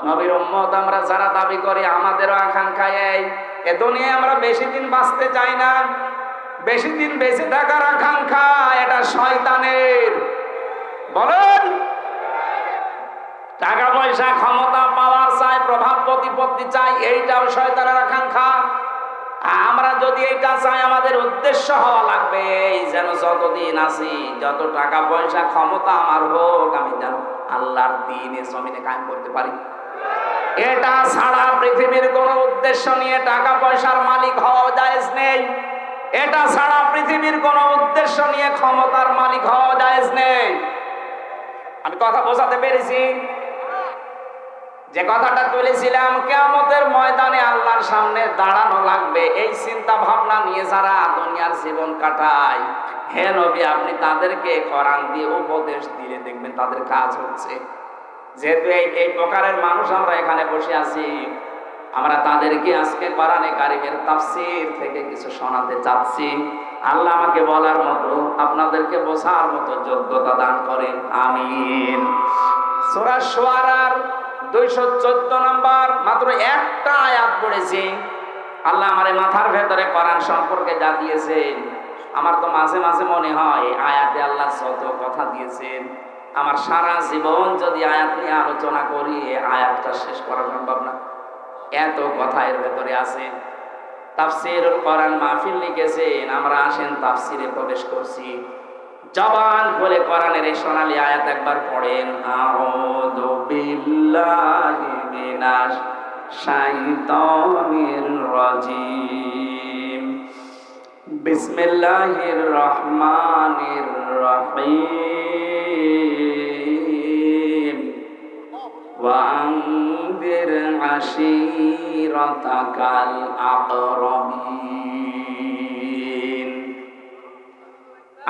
নবীর উম্মত আমরা যারা দাবি করি, আমাদেরও আকাঙ্ক্ষা এই, এ দুনিয়ায় আমরা বেশি দিন বাঁচতে চাই না। বেশি দিন বেঁচে থাকার আকাঙ্ক্ষা এটা শয়তানের। বলেন, টাকা পয়সা, ক্ষমতা, পাওয়ার চাই, প্রভাব প্রতিপত্তি চাই, এইটাও শয়তানের আকাঙ্ক্ষা। আমরা যদি এটা চাই, আমাদের উদ্দেশ্য হওয়া লাগবে এই, যেন যতদিন আছি, যত টাকা পয়সা ক্ষমতা আমার হোক, আমি যেন আল্লাহর দ্বীনে জমিনে কায়েম করতে পারি। এটা ছাড়া পৃথিবীর কোন উদ্দেশ্য নিয়ে টাকা পয়সার মালিক হওয়া জায়েজ নেই। এটা ছাড়া পৃথিবীর কোন উদ্দেশ্য নিয়ে ক্ষমতার মালিক হওয়া জায়েজ নেই। আমি কথা বোঝাতে পেরেছি? যে কথাটা তুলেছিলাম, কিয়ামতের ময়দানে আল্লাহর সামনে দাঁড়ানো লাগবে, এই চিন্তা ভাবনা নিয়ে যারা দুনিয়ার জীবন কাটায়, হে নবী, আপনি তাদেরকে কোরআন দিয়ে উপদেশ দিলে দেখবেন তাদের কাজ হচ্ছে। যেহেতু এই প্রকারের মানুষ আমরা এখানে বসে আছি, আমরা তাদেরকে আজকে কোরআনে কারীমের তাফসীর থেকে কিছু শোনাতে চাচ্ছি। আল্লাহ আমাকে বলার মতো, আপনাদেরকে বোঝার মতো যোগ্যতা দান করেন, আমিন। সূরা শুআরার 214 নম্বর, মাত্র একটা আয়াত পড়েছি। আল্লাহ আমার মাথার ভেতরে কোরআন সম্পর্কে যা দিয়েছেন, আমার তো মাঝে মাঝে মনে হয় আয়াতে আল্লাহ যত কথা দিয়েছেন, আমার সারা জীবন যদি আয়াত নিয়ে আলোচনা করি, আয়াতটা শেষ করা সম্ভব না, এত কথা এর ভেতরে আছে। তাফসীরুল কোরআন মাহফিল লিখেছেন, আমরা আসেন তাফসীরে প্রবেশ করছি। জবান খুলে কোরআনের এই সোনালী আয়াত একবার পড়েন, আউযু বিল্লাহি মিনাশ শাইতানির রাজিম, বিসমিল্লাহির রহমানির রহিম, ওয়ানদির আশীরাতাকাল আকরাবিন।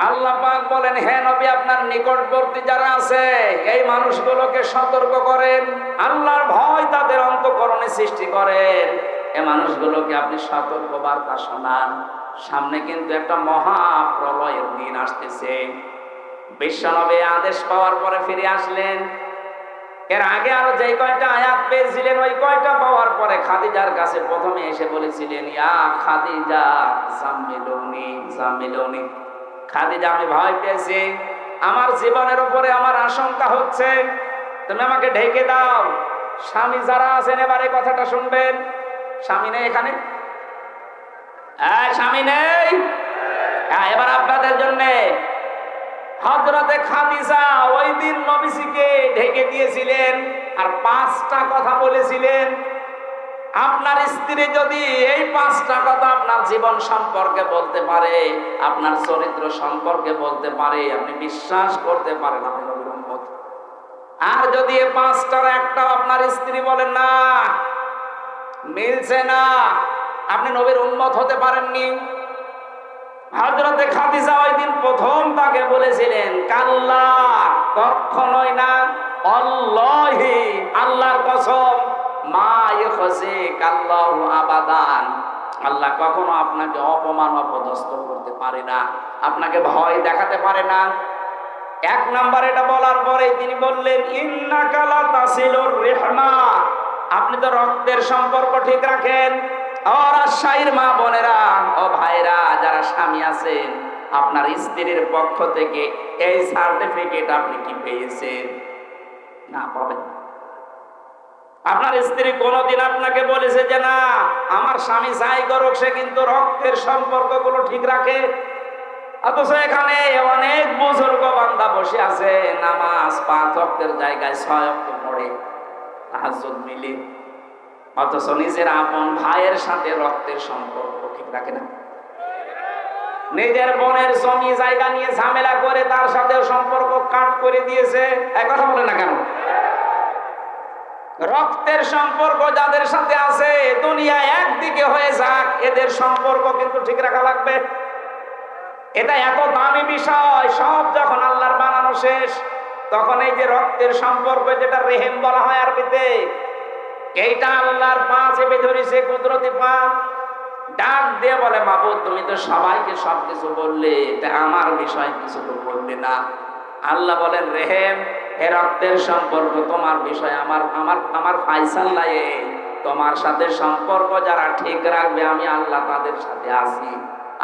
আল্লাহ পাক বলেন, হে নবী, আপনার নিকটবর্তী যারা আছে এই মানুষগুলোকে সতর্ক করেন, আল্লাহর ভয় তাদের অন্তঃকরণে সৃষ্টি করেন। এই মানুষগুলোকে আপনি সতর্ক বার্তা শোনান। সামনে কিন্তু একটা মহা প্রলয়ের দিন আসতেছে। বিশ্বনবী আদেশ পাওয়ার পরে ফিরে আসলেন। এর আগে আরো যে কয়টা আয়াত পেয়েছিলেন ওই কয়টা পাওয়ার পরে খাদিজার কাছে প্রথমে এসে বলেছিলেন, ইয়া খাদিজা জাম্মিলুনি জাম্মিলুনি, খাদিজা আমি ভয় পেয়েছি, আমার জীবনের উপরে আমার আশঙ্কা হচ্ছে, তুমি আমাকে ঢেকে দাও। স্বামী যারা আছেন এবারে কথাটা শুনবেন। স্বামী নেই এখানে? স্বামী নেই? এবার আপনাদের জন্য হযরতে খাদিজা ওই দিন নবীজিকে ঢেকে দিয়েছিলেন আর 5টা কথা বলেছিলেন। আপনার স্ত্রী যদি এই 5টা কথা আপনার জীবন সম্পর্কে বলতে পারে, আপনার চরিত্র সম্পর্কে বলতে পারে, আপনি বিশ্বাস করতে পারেন আপনি নবীর উম্মত। আর যদি এই 5টার একটাও আপনার স্ত্রী বলেন না, মিলছে না, আপনি নবীর উম্মত হতে পারেননি। হযরতে খাদিজা ওই দিন প্রথম তাকে বলেছিলেন, কাল্লা, কখনোই না, আল্লাহি, আল্লাহর কসম, মা ইখজিকাল্লাহু আবাদান, আল্লাহ কখনো আপনাকে অপমান অপদস্থ করতে পারে না, আপনাকে ভয় দেখাতে পারে না। 1 নাম্বার এটা বলার পরে তিনি বললেন, ইন্নাকা লা তাসিলুর রিহমা, আপনি তো রক্তের সম্পর্ক ঠিক রাখেন। আর শাইর মা বোনেরা ও ভাইরা যারা স্বামী আছেন, আপনার স্ত্রীর পক্ষ থেকে এই সার্টিফিকেট আপনি কি পেয়েছেন? না, পাবেন না। আপনার স্ত্রী কোনোদিন আপনাকে বলেছে যে না আমার স্বামী যাই করুক সে কিন্তু রক্তের সম্পর্কগুলো ঠিক রাখে? অথচ এখানে অনেক বুজুর্গ বান্দা বসে আছে, নামাজ 5 ওয়াক্তের জায়গায় 6 ওয়াক্ত পড়ে, তাহাজ্জুদ মিলে, অথচ নিজের আপন ভাইয়ের সাথে রক্তের সম্পর্ক ঠিক রাখে না। নিজের বোনের জমি জায়গা নিয়ে ঝামেলা করে তার সাথেও সম্পর্ক কাট করে দিয়েছে। এক কথা বলে না কেন? রক্তের সম্পর্ক যাদের সাথে আছে দুনিয়া একদিকে হয়ে যাক, এদের সম্পর্ক কিন্তু ঠিক রাখা লাগবে। এটা এত দামি বিষয়, সব যখন আল্লাহর বানানো শেষ তখন এই যে রক্তের সম্পর্ক, যেটা রেহেম বলা হয় আরবিতে, এইটা আল্লাহর পা চেপে ধরেছে, কুদরতি পা। ডাক দিয়ে বলে, মাবুদ তুমি তো সবাইকে সবকিছু বললে, তা আমার বিষয় কিছু তো বললে না। আল্লাহ বলেন, রেহেম, হে রক্তের সম্পর্ক, তোমার বিষয় আমার আমার আমার ফায়সালায়, তোমার সাথে সম্পর্ক যারা ঠিক রাখবে আমি আল্লাহ তাদের সাথে আছি,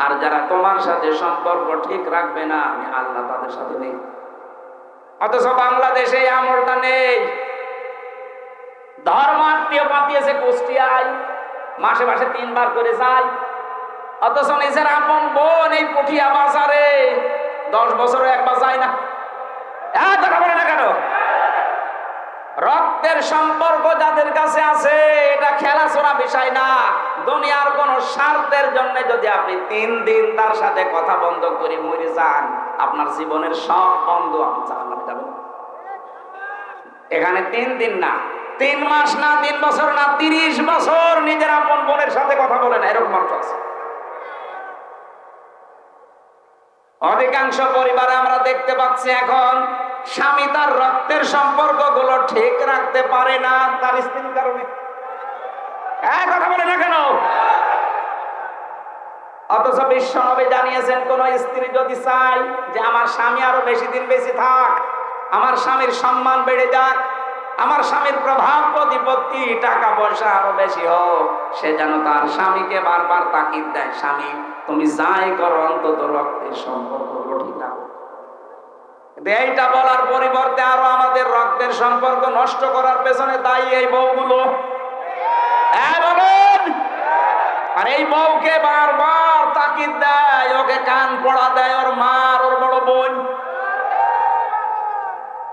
আর যারা তোমার সাথে সম্পর্ক ঠিক রাখবে না আমি আল্লাহ তাদের সাথে নেই। অথচ বাংলাদেশে এই আমলটা নেই। ধর্মাত্মীয় পাঠিয়েছে কুষ্টিয়ায়, মাসে মাসে 3 বার করে যায়, অথচ নিজের আপন বোন এই পুঠিয়া বাজারে 10 বছরে একবার যায় না। কথা বলে না কেন? রক্তের সম্পর্ক যাদের কাছে আছে এটা খেলাছোড়া বিষয় না। দুনিয়ার কোন স্বার্থের জন্য যদি আপনি 3 দিন তার সাথে কথা বন্ধ করে মরে যান, আপনার জীবনের সব বন্ধ, আপনি জাহান্নামে যাবেন। এখানে 3 দিন না, 3 মাস না, 3 বছর না, 30 বছর নিজের আপন বোনের সাথে কথা বলে না, এরকম মানুষ আছে। অধিকাংশ পরিবারে আমরা দেখতে পাচ্ছি এখন স্বামী তার রক্তের সম্পর্কগুলো ঠিক রাখতে পারে না তার স্ত্রীর কারণে। কথা বলে না কেন? অথচ বিশ্বনবী জানিয়েছেন, কোন স্ত্রী যদি চায় যে আমার স্বামী আরো বেশি দিন বেঁচে থাক, আমার স্বামীর সম্মান বেড়ে যাক, আমার স্বামীর প্রভাব প্রতিপত্তি টাকা পয়সা আরো বেশি হোক, সে যেন তার স্বামীকে বারবার তাকিদ দেয়, স্বামী তুমি যাই করো অন্তত রক্তের সম্পর্কগুলো ঠিক রাখো। এইটা বলার পরিবর্তে আরো আমাদের রক্তের সম্পর্ক নষ্ট করার পেছনে দায়ী এই বউগুলো। বলেন, আর এই বউকে বারবার তাকিদ দেয়, ওকে কান পড়া দেয় ওর মা আর ওর বড় বোন।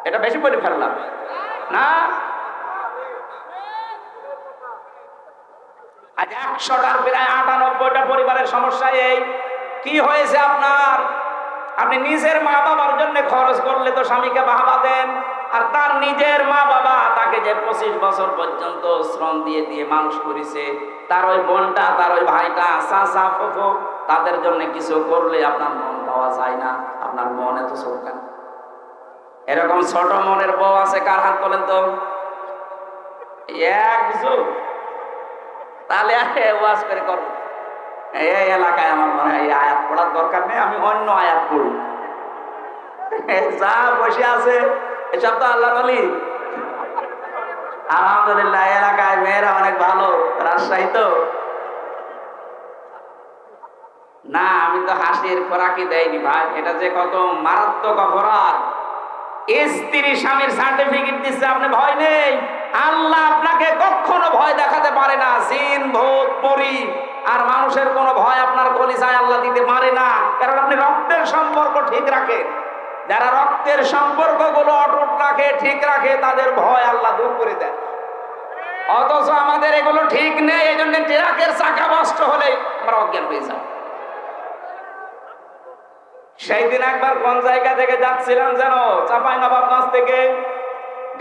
এটা বেশি বলে ফেললাম না? আজ 100টার প্রায় 98টা পরিবারের সমস্যা এই। কি হয়েছে আপনার? আপনি নিজের মা বাবার জন্য খরচ করলে তো স্বামীকে বাহবা দেন, আর তার নিজের মা বাবা তাকে যে 25 বছর পর্যন্ত শ্রম দিয়ে দিয়ে মানুষ করেছে, তার ওই বোনটা, তার ওই ভাইটা, চাচা, ফুফু, তাদের জন্য কিছু করলে আপনার মন পাওয়া যায় না? আপনার মন এত ছোট কেন? এরকম ছোট মনের বউ আছে কার হাত তোলেন তো? একজন। তাহলে ওয়াজ করে করবো। এই এলাকায় আমার মনে হয় এই আয়াত পড়ার দরকার নেই, আমি অন্য আয়াত পড়ি। যা বসে আছে এসব তো আল্লাহর ওলি। আলহামদুলিল্লাহ এলাকায় মেয়েরা অনেক ভালো, রাজশাহী তো না। আমি তো হাসির খোরাকি দেয়নি ভাই, এটা যে কত মারাত্মক অপরাধ। স্ত্রী স্বামীর সার্টিফিকেট দিচ্ছে, আপনি ভয় নেই। আল্লাহ আপনাকে কখনো ভয় দেখাতে পারে না। জিন, ভূত, পরী আর মানুষের কোনো ভয় আপনার কলিজায় আল্লাহ দিতে পারে না, কারণ আপনি রক্তের সম্পর্ক ঠিক রাখেন। যারা রক্তের সম্পর্কগুলো অটুট রাখে, ঠিক রাখে, তাদের ভয় আল্লাহ দূর করে দেয়। অথচ আমাদের এগুলো ঠিক নেই, এই জন্য ট্রাকের চাকা নষ্ট হলে আমরা অজ্ঞান হয়ে যাই। সেই দিন একবার কোন জায়গা থেকে যাচ্ছিলাম যেন, চাঁপাইনবাবগঞ্জ থেকে,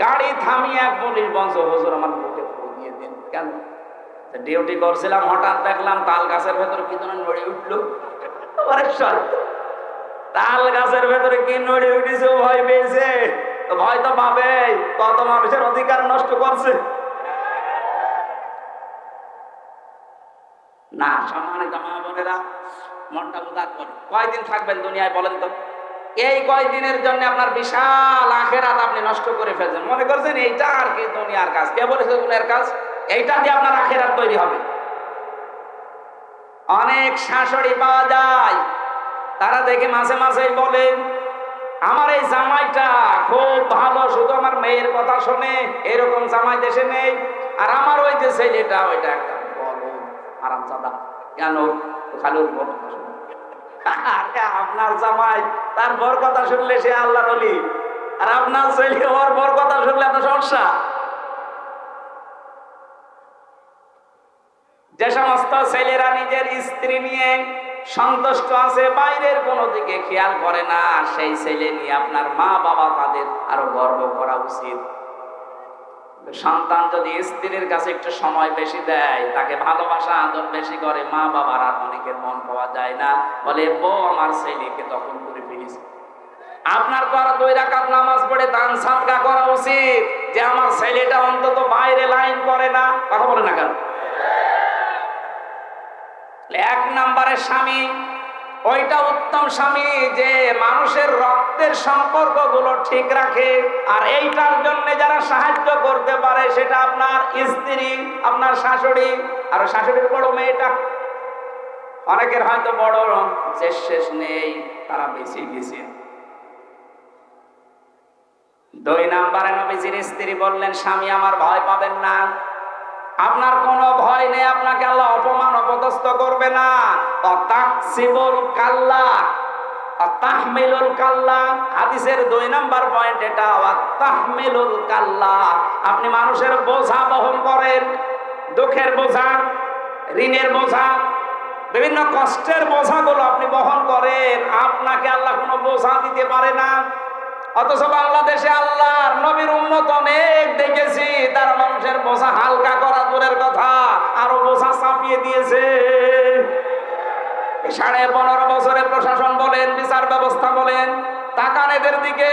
গাড়ি থামিয়ে এক পুলিশ বলছে, হুজুর আমার বুকে ফুল দিয়ে দিন। কেন? ডিউটি করছিলাম, হঠাৎ দেখলাম তাল গাছের ভেতরে কি যেন নড়ে উঠলো। তাল গাছের ভেতরে কি নড়ে উঠেছে, ভয় পেয়েছে। তো ভয় তো পাবে, কত মানুষের অধিকার নষ্ট করছে না। সম্মানিত মা বোনেরা, মনটা উদার করে। কয়দিন থাকবেন দুনিয়ায় বলেন তো? এই কয়দিনের জন্য আপনার বিশাল আখেরাত আপনি নষ্ট করে ফেলছেন। মনে করছেন এইটা আর কি দুনিয়ার কাজ। কে বলেছে দুনিয়ার কাজ? এইটা দিয়ে আপনার আখেরাত তৈরি হবে। অনেক শাশুড়ি পাওয়া যায়, তারা দেখে মাঝে মাঝে বলেন, আমার এই জামাইটা খুব ভালো, শুধু আমার মেয়ের কথা শোনে, এরকম জামাই দেশে নেই। আর আমার ওই যে ছেলেটা, ওইটা একটা বলো আরামজাদা। কেন? খালি ওর বড় কথা শুনে। আপনার জামাই তার বড় কথা শুনলে সে আল্লাহর ওলি, আর আপনার ছেলে ওর বড় কথা শুনলে আপনার সমস্যা। যে সমস্ত ছেলেরা নিজের স্ত্রী নিয়ে সন্তুষ্ট আছে, বাইরের কোনো দিকে খেয়াল করে না, সেই ছেলে নিয়ে আপনার মা বাবা তাদের আরো গর্ব করা উচিত। সন্তান যদি স্ত্রীর কাছে একটু সময় বেশি দেয়, তাকে ভালোবাসা আদর বেশি করে, মা বাবার আর অনেকের মন পাওয়া যায় না, বলে বউ আমার ছেলেকে দখল করে ফেলেছে। আপনার তো আর 2 রাকাত নামাজ পড়ে দান সাদকা করা উচিত, যে আমার ছেলেটা অন্তত বাইরে লাইন করে না। কথা বলে না কেন? 1 নম্বরের স্বামী ওইটা উত্তম স্বামী, যে মানুষের রক্তের সম্পর্কগুলো ঠিক রাখে। আর এইটার জন্য যারা সাহায্য করতে পারে, সেটা আপনার স্ত্রী, আপনার শাশুড়ি, আর শাশুড়ির বড় মেয়েটা। অনেকের হয়তো বড় যে শেষ নেই, তারা বেশি বেশি। 2 নম্বরে নবীজির স্ত্রী বললেন, স্বামী আমার ভয় পাবেন না। আপনার কোনো ভয় নেই, আপনাকে আল্লাহ অপমান অপদস্থ করবে না। তাকসিবুল কাল্লা, তাহমিলুল কাল্লা, হাদিসের 2 নম্বর পয়েন্ট এটা। তাহমিলুল কাল্লা, আপনি মানুষের বোঝা বহন করেন, দুঃখের বোঝা, ঋণের বোঝা, বিভিন্ন কষ্টের বোঝাগুলো আপনি বহন করেন। আপনাকে আল্লাহ কোনো বোঝা দিতে পারে না। অথচ বাংলাদেশে আল্লাহর নবীর উম্মত অনেক দেখেছি, তারা মানুষের বোঝা হালকা করা দূরের কথা, আরো বোঝা চাপিয়ে দিয়েছে। 15.5 বছরে প্রশাসন বলেন, বিচার ব্যবস্থা বলেন, তাকান এদের দিকে,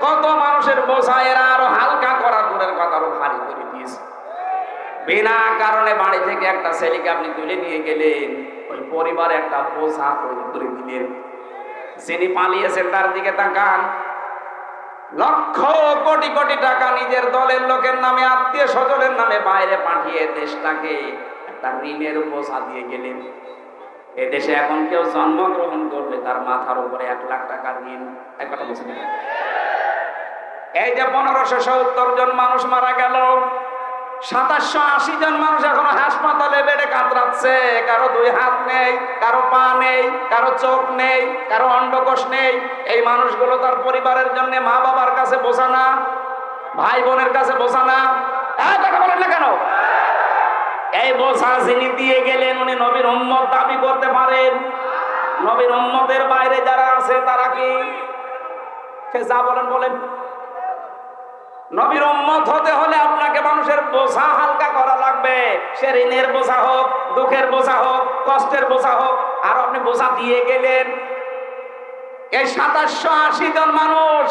কত মানুষের বোঝা এরা আরো হালকা করা দূরের কথা আরো ভারী করে দিয়েছে। বিনা কারণে বাড়ি থেকে একটা ছেলেকে আপনি তুলে নিয়ে গেলেন, ওই পরিবারে একটা বোঝা তৈরি করে দিলেন। যিনি পালিয়েছেন তার দিকে তাকান, লক্ষ কোটি কোটি টাকা নিজের দলের লোকের নামে, আত্মীয় স্বজনের নামে বাইরে পাঠিয়ে দেশটাকে একটা ঋণের বোঝা দিয়ে গেলেন। এদেশে এখন কেউ জন্মগ্রহণ করলে তার মাথার উপরে 1 লাখ টাকা ঋণ। এক কথা বলছেন, এই যে 1570 জন মানুষ মারা গেল, 780 জন মানুষ এখনো হাসপাতালে বেডে কাতরাচ্ছে। কারো 2 হাত নেই, কারো পা নেই, কারো চোখ নেই, কারো অন্ডকোষ নেই। এই মানুষগুলো তার পরিবারের জন্য মা বাবার কাছে বোঝা না, ভাই বোনের কাছে বোঝা না? কথা বলেন না কেন? এই বোঝা যিনি দিয়ে গেলেন উনি নবীর উম্মত দাবি করতে পারেন? নবীর উম্মতের বাইরে যারা আছে তারা কি? সে যা বলেন বলেন। নবীর উম্মত হতে হলে আপনাকে মানুষের বোঝা হালকা করা লাগবে। সে ঋণের বোঝা হোক, দুঃখের বোঝা হোক, কষ্টের বোঝা হোক, আর আপনি বোঝা দিয়ে গেলেন। এই 780 জন মানুষ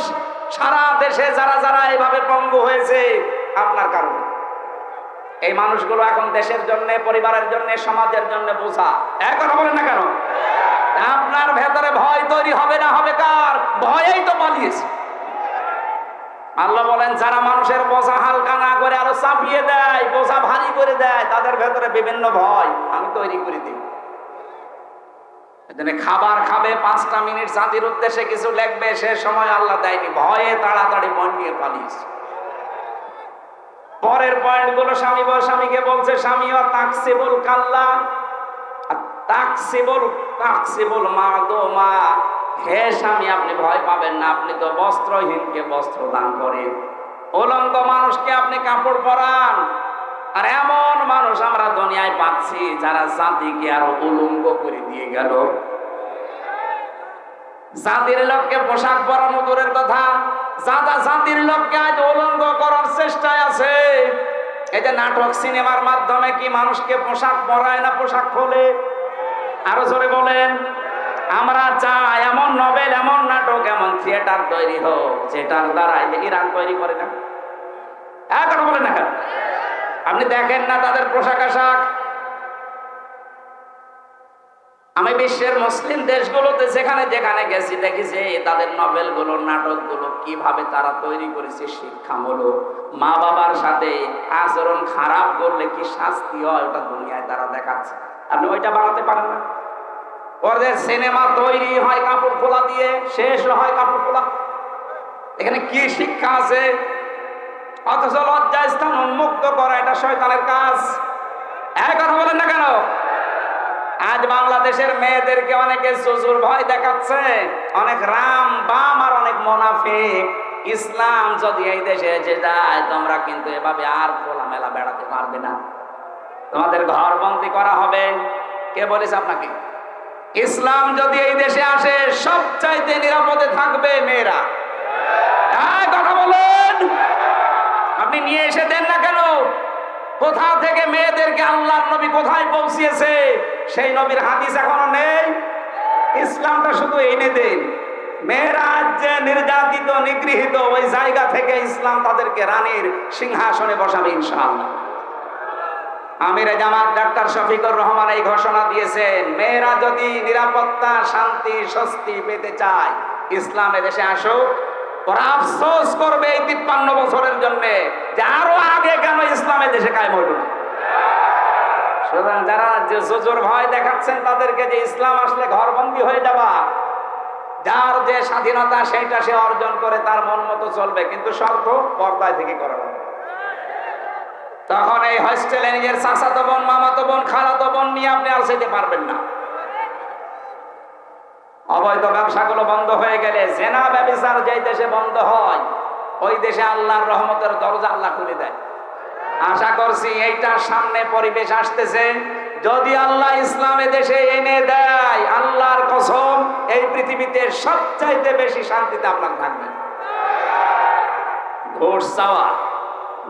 সারা দেশে যারা যারা এইভাবে পঙ্গু হয়েছে আপনার কারণে। এই মানুষগুলো এখন দেশের জন্য, পরিবারের জন্য, সমাজের জন্য বোঝা। কথা বলেন না কেন? আপনার ভেতরে ভয় তৈরি হবে না হবে কার? ভয়েই তো পালিয়েছে। আল্লাহ বলেন যারা মানুষের বোঝা হালকা না করে আরো চাপিয়ে দেয়, বোঝা ভারী করে দেয়, তাদের ভেতরে বিভিন্ন ভয় আমি তৈরি করে দিই। এজন্য খাবার খাবে, 5টা মিনিট জাতির উদ্দেশ্যে কিছু লিখবে, সে সময় আল্লাহ দেয়নি, ভয়ে তাড়াতাড়ি মন নিয়ে পালিয়েছে। পরের পয়েন্ট গুলো স্বামীকে বলছে, স্বামীও তাকসিবুল কাল্লা তাকসিবুল মাদুমা। হে স্বামী, আপনি ভয় পাবেন না, আপনি তো বস্ত্রহীনকে বস্ত্র দান করেন, উলঙ্গ মানুষকে আপনি কাপড় পরান। আর এমন মানুষ আমরা দুনিয়ায় পাচ্ছি যারা জাতিকে আরো উলঙ্গ করে দিয়ে গেল। জাতির লোককে পোশাক পরানো দূরের কথা, জাতির লোককে আজ উলঙ্গ করার চেষ্টায় আছে। এই যে নাটক সিনেমার মাধ্যমে কি মানুষকে পোশাক পরায় না পোশাক খোলে? আরো জোরে বলেন। আমরা চাই এমন নভেল, এমন নাটক, এমন থিয়েটার তৈরি হোক যেটার দ্বারা ইরান তৈরি করে না। কথা বলেন না কেন? আপনি দেখেন না তাদের পোশাক আশাক? আমি বিশ্বের মুসলিম দেশগুলোতে যেখানে যেখানে গেছি দেখেছি তাদের নভেলগুলো, নাটকগুলো কিভাবে তারা তৈরি করেছে শিক্ষামূলক। মা বাবার সাথে আচরণ খারাপ করলে কি শাস্তি হয় ওটা দুনিয়ায় তারা দেখাচ্ছে। আপনি ওইটা বানাতে পারেন না। ওদের সিনেমা তৈরি হয় কাপড় খোলা দিয়ে, শেষ হয় কাপড় খোলা। এখানে কি শিক্ষা আছে? অথচ লজ্জা স্থান উন্মুক্ত করা এটা শয়তানের কাজ। কথা বলেন না কেন? আজ বাংলাদেশের মেয়েদেরকে অনেকে জুজুর ভয় দেখাচ্ছে, অনেক রাম বাম আর অনেক মুনাফিক। ইসলাম যদি এই দেশে এসে যায় তোমরা কিন্তু এভাবে আর খোলামেলা বেড়াতে পারবে না, তোমাদের ঘর বন্দি করা হবে। কে বলেছে আপনাকে? ইসলাম যদি এই দেশে আসে সবচাইতে নিরাপদে থাকবে মেয়েরা। কথা বলেন। আপনি নিয়ে এসে দেন না কেন? কোথা থেকে মেয়েদেরকে আল্লাহর নবী কোথায় পৌঁছিয়েছে সেই নবীর হাদিস এখনো নেই? ইসলামটা শুধু এনে দেন। মেয়েরা যে নির্যাতিত, নিগৃহীত, ওই জায়গা থেকে ইসলাম তাদেরকে রানীর সিংহাসনে বসাবে ইনশাআল্লাহ। আমিরে জামাত ডাক্তার শফিকুর রহমান এই ঘোষণা দিয়েছেন, মেয়েরা যদি নিরাপত্তা, শান্তি, স্বস্তি পেতে চায় ইসলাম এদেশে আসুক। ওরা আফসোস করবে এই 53 বছরের জন্য যে আরো আগে কেন ইসলামের দেশে কায়েম হইল না। সুতরাং যারা যে জোজোর ভয় দেখাচ্ছেন তাদেরকে যে ইসলাম আসলে ঘরবন্দি হয়ে যাবা, যার যে স্বাধীনতা সেইটা সে অর্জন করে তার মন মতো চলবে, কিন্তু শর্ত পর্দায় থেকে করা হবে। তখন এই হস্টেলে নিজের চাচাতো বোন, মামাতো বোন, খালাতো বোন নিয়ে আপনি আর যেতে পারবেন না। অবৈধ ব্যবসাগুলো বন্ধ হয়ে গেলে, জেনা ব্যভিচার যেই দেশে বন্ধ হয় ওই দেশে আল্লাহর রহমতের দরজা আল্লাহ খুলে দেয়। আশা করছি এইটার সামনে পরিবেশ আসতেছে, যদি আল্লাহ ইসলামে দেশে এনে দেয় আল্লাহর কসম এই পৃথিবীতে সবচাইতে বেশি শান্তিতে আপনার থাকবেন। ঘুষ চাওয়া,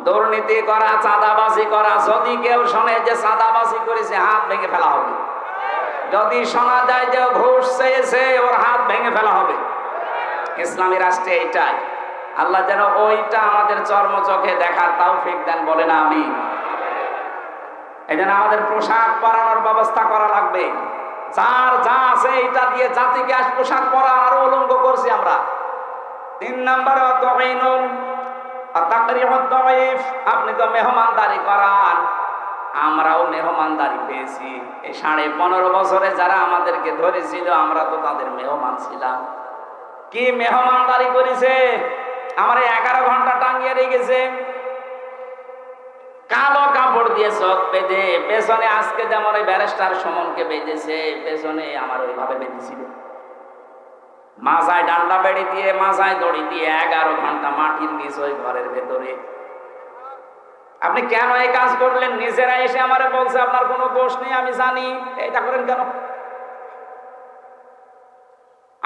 দুর্নীতি করা, চাঁদাবাজি করা, যদি কেউ শোনে যে চাঁদাবাজি করেছে হাত ভেঙে ফেলা হবে। যদি শোনা যায় যে ঘুষ চেয়েছে ওর হাত ভেঙে ফেলা হবে। ইসলামী রাষ্ট্রে এইটাই। আল্লাহ যেন ওইটা আমাদের চর্মচোখে দেখার তৌফিক দেন, বলেন আমিন। এই জন্য আমাদের পোশাক পরানোর ব্যবস্থা করা লাগবে। যার যা আছে এটা দিয়ে জাতিকে আজ পোশাক পরা আরো উলঙ্গ করছি আমরা। 3 নম্বরে আপনি তো মেহমানদারি করান, আমরাও মেহমানদারি পেয়েছি। এই 15.5 বছরে যারা আমাদেরকে ধরেছিল আমরা তো তাদের মেহমান ছিলাম। কি মেহমানদারি করেছে? আমার 11 ঘন্টা টাঙ্গিয়ে রেখেছে। কালো কাপড় দিয়ে চোখ বেঁধে, পেছনে আজকে যেমন ওই ব্যারিস্টার সুমনকে বেঁধেছে, পেছনে আমার ওইভাবে বেঁধেছিল। মাথায় ডান্ডা বেড়ি দিয়ে, মাথায় দড়ি দিয়ে 11 ঘন্টা মাটির নিচ ওই ঘরের ভেতরে। আপনি কেন এই কাজ করলেন? নিজেরা এসে আমারে বলছে আপনার কোনো দোষ নেই, আমি জানি। এটা করেন কেন?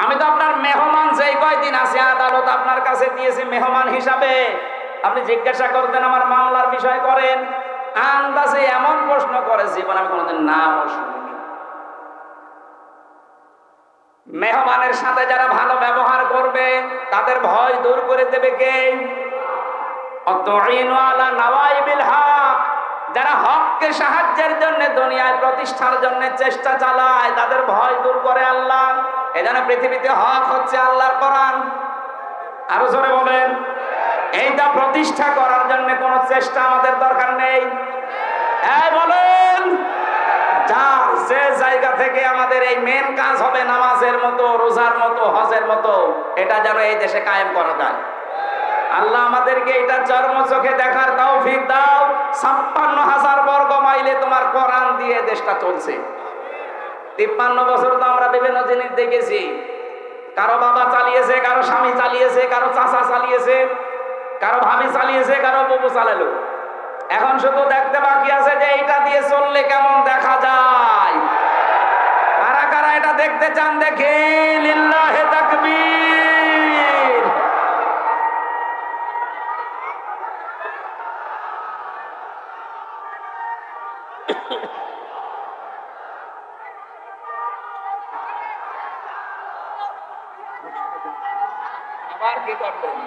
আমি তো আপনার মেহমান, যেই কয়দিন আছে আদালত আপনার কাছে দিয়েছি মেহমান হিসাবে। আপনি জিজ্ঞাসা করতেন আমার মামলার বিষয় করেন। আন্দাজে এমন প্রশ্ন করে জীবন আমি কোনোদিন নামও শুনিনি। মেহমানের সাথে যারা ভালো ব্যবহার করবে তাদের ভয় দূর করে দেবে কে? অতঈনু আলা নাওয়াইবিল হক, যারা হককে সাহায্যের জন্য, দুনিয়ায় প্রতিষ্ঠার জন্য চেষ্টা চালায়, তাদের ভয় দূর করে আল্লাহ। এজন্য পৃথিবীতে হক হচ্ছে আল্লাহর কোরআন। আরো জোরে বলেন। এইটা প্রতিষ্ঠা করার জন্য কোনো চেষ্টা আমাদের দরকার নেই। এই বলেন, যার যে জায়গা থেকে আমাদের এই মেন কাজ হবে নামাজের মতো, রোজার মতো, হজের মতো, এটা যেন এই দেশে কায়েম করা যায়। আল্লাহ আমাদেরকে এটা চর্ম চোখে দেখার তৌফিক দাও। 56,000 বর্গ মাইলে তোমার কোরআন দিয়ে দেশটা চলছে। 53 বছর তো আমরা বিভিন্ন জিনিস দেখেছি। কারো বাবা চালিয়েছে, কারো স্বামী চালিয়েছে, কারো চাচা চালিয়েছে, কারো ভাবি চালিয়েছে, কারো বাবু চালালো। এখন শুধু দেখতে বাকি আছে যে এইটা দিয়ে চললে কেমন দেখা যায়। কারা কারা এটা দেখতে চান দেখি? লিল্লাহে তাকবীর। আবার কি করবেন?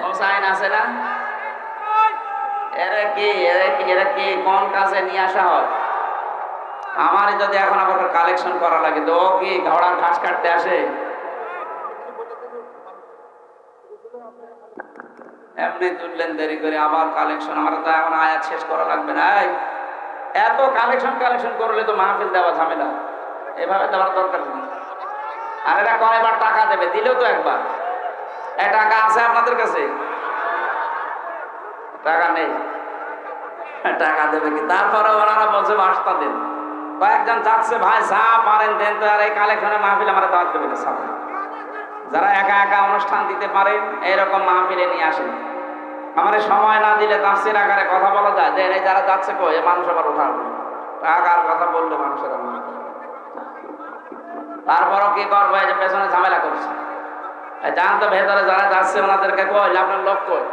হোসাইন আছে না? এরা কি কোন কাজে নিয়ে আসা হয়? আমার যদি এখন আবার কালেকশন করা লাগে, তো ও কি ঘোড়ার ঘাস কাটতে আসে? এমনি তুললেন দেরি করে, আবার কালেকশন। আমার তো এখন আয়াত শেষ করা লাগবে না। এত কালেকশন করলে তো মাহফিল দেওয়া ঝামেলা। এভাবে দেওয়ার দরকার নেই। আর এরা কয়বার টাকা দেবে? দিলেও তো একবার। টাকা আছে আপনাদের কাছে? টাকা নেই। টাকা দেবে কি? তারপরে ওনারা বলছে বাসটা দেন। কয়েকজন যাচ্ছে, ভাই যা পারেন দেন তো। আর এই কালেকশনে মাহফিল আমরা দাওয়াত দেবে না। যারা একা একা অনুষ্ঠান দিতে পারেন এরকম মাহফিলে নিয়ে আসেন। আমার সময় না দিলে তাফসীর আকারে কথা বলা যায় যে এই যারা যাচ্ছে কই, এই মানুষ আবার উঠাবে। টাকার কথা বললে মানুষের তারপরও কি করবো? এই যে পেছনে ঝামেলা করছে। জান তো ভেতরে যারা যাচ্ছে ওনাদেরকে কই আপনার লোক কই?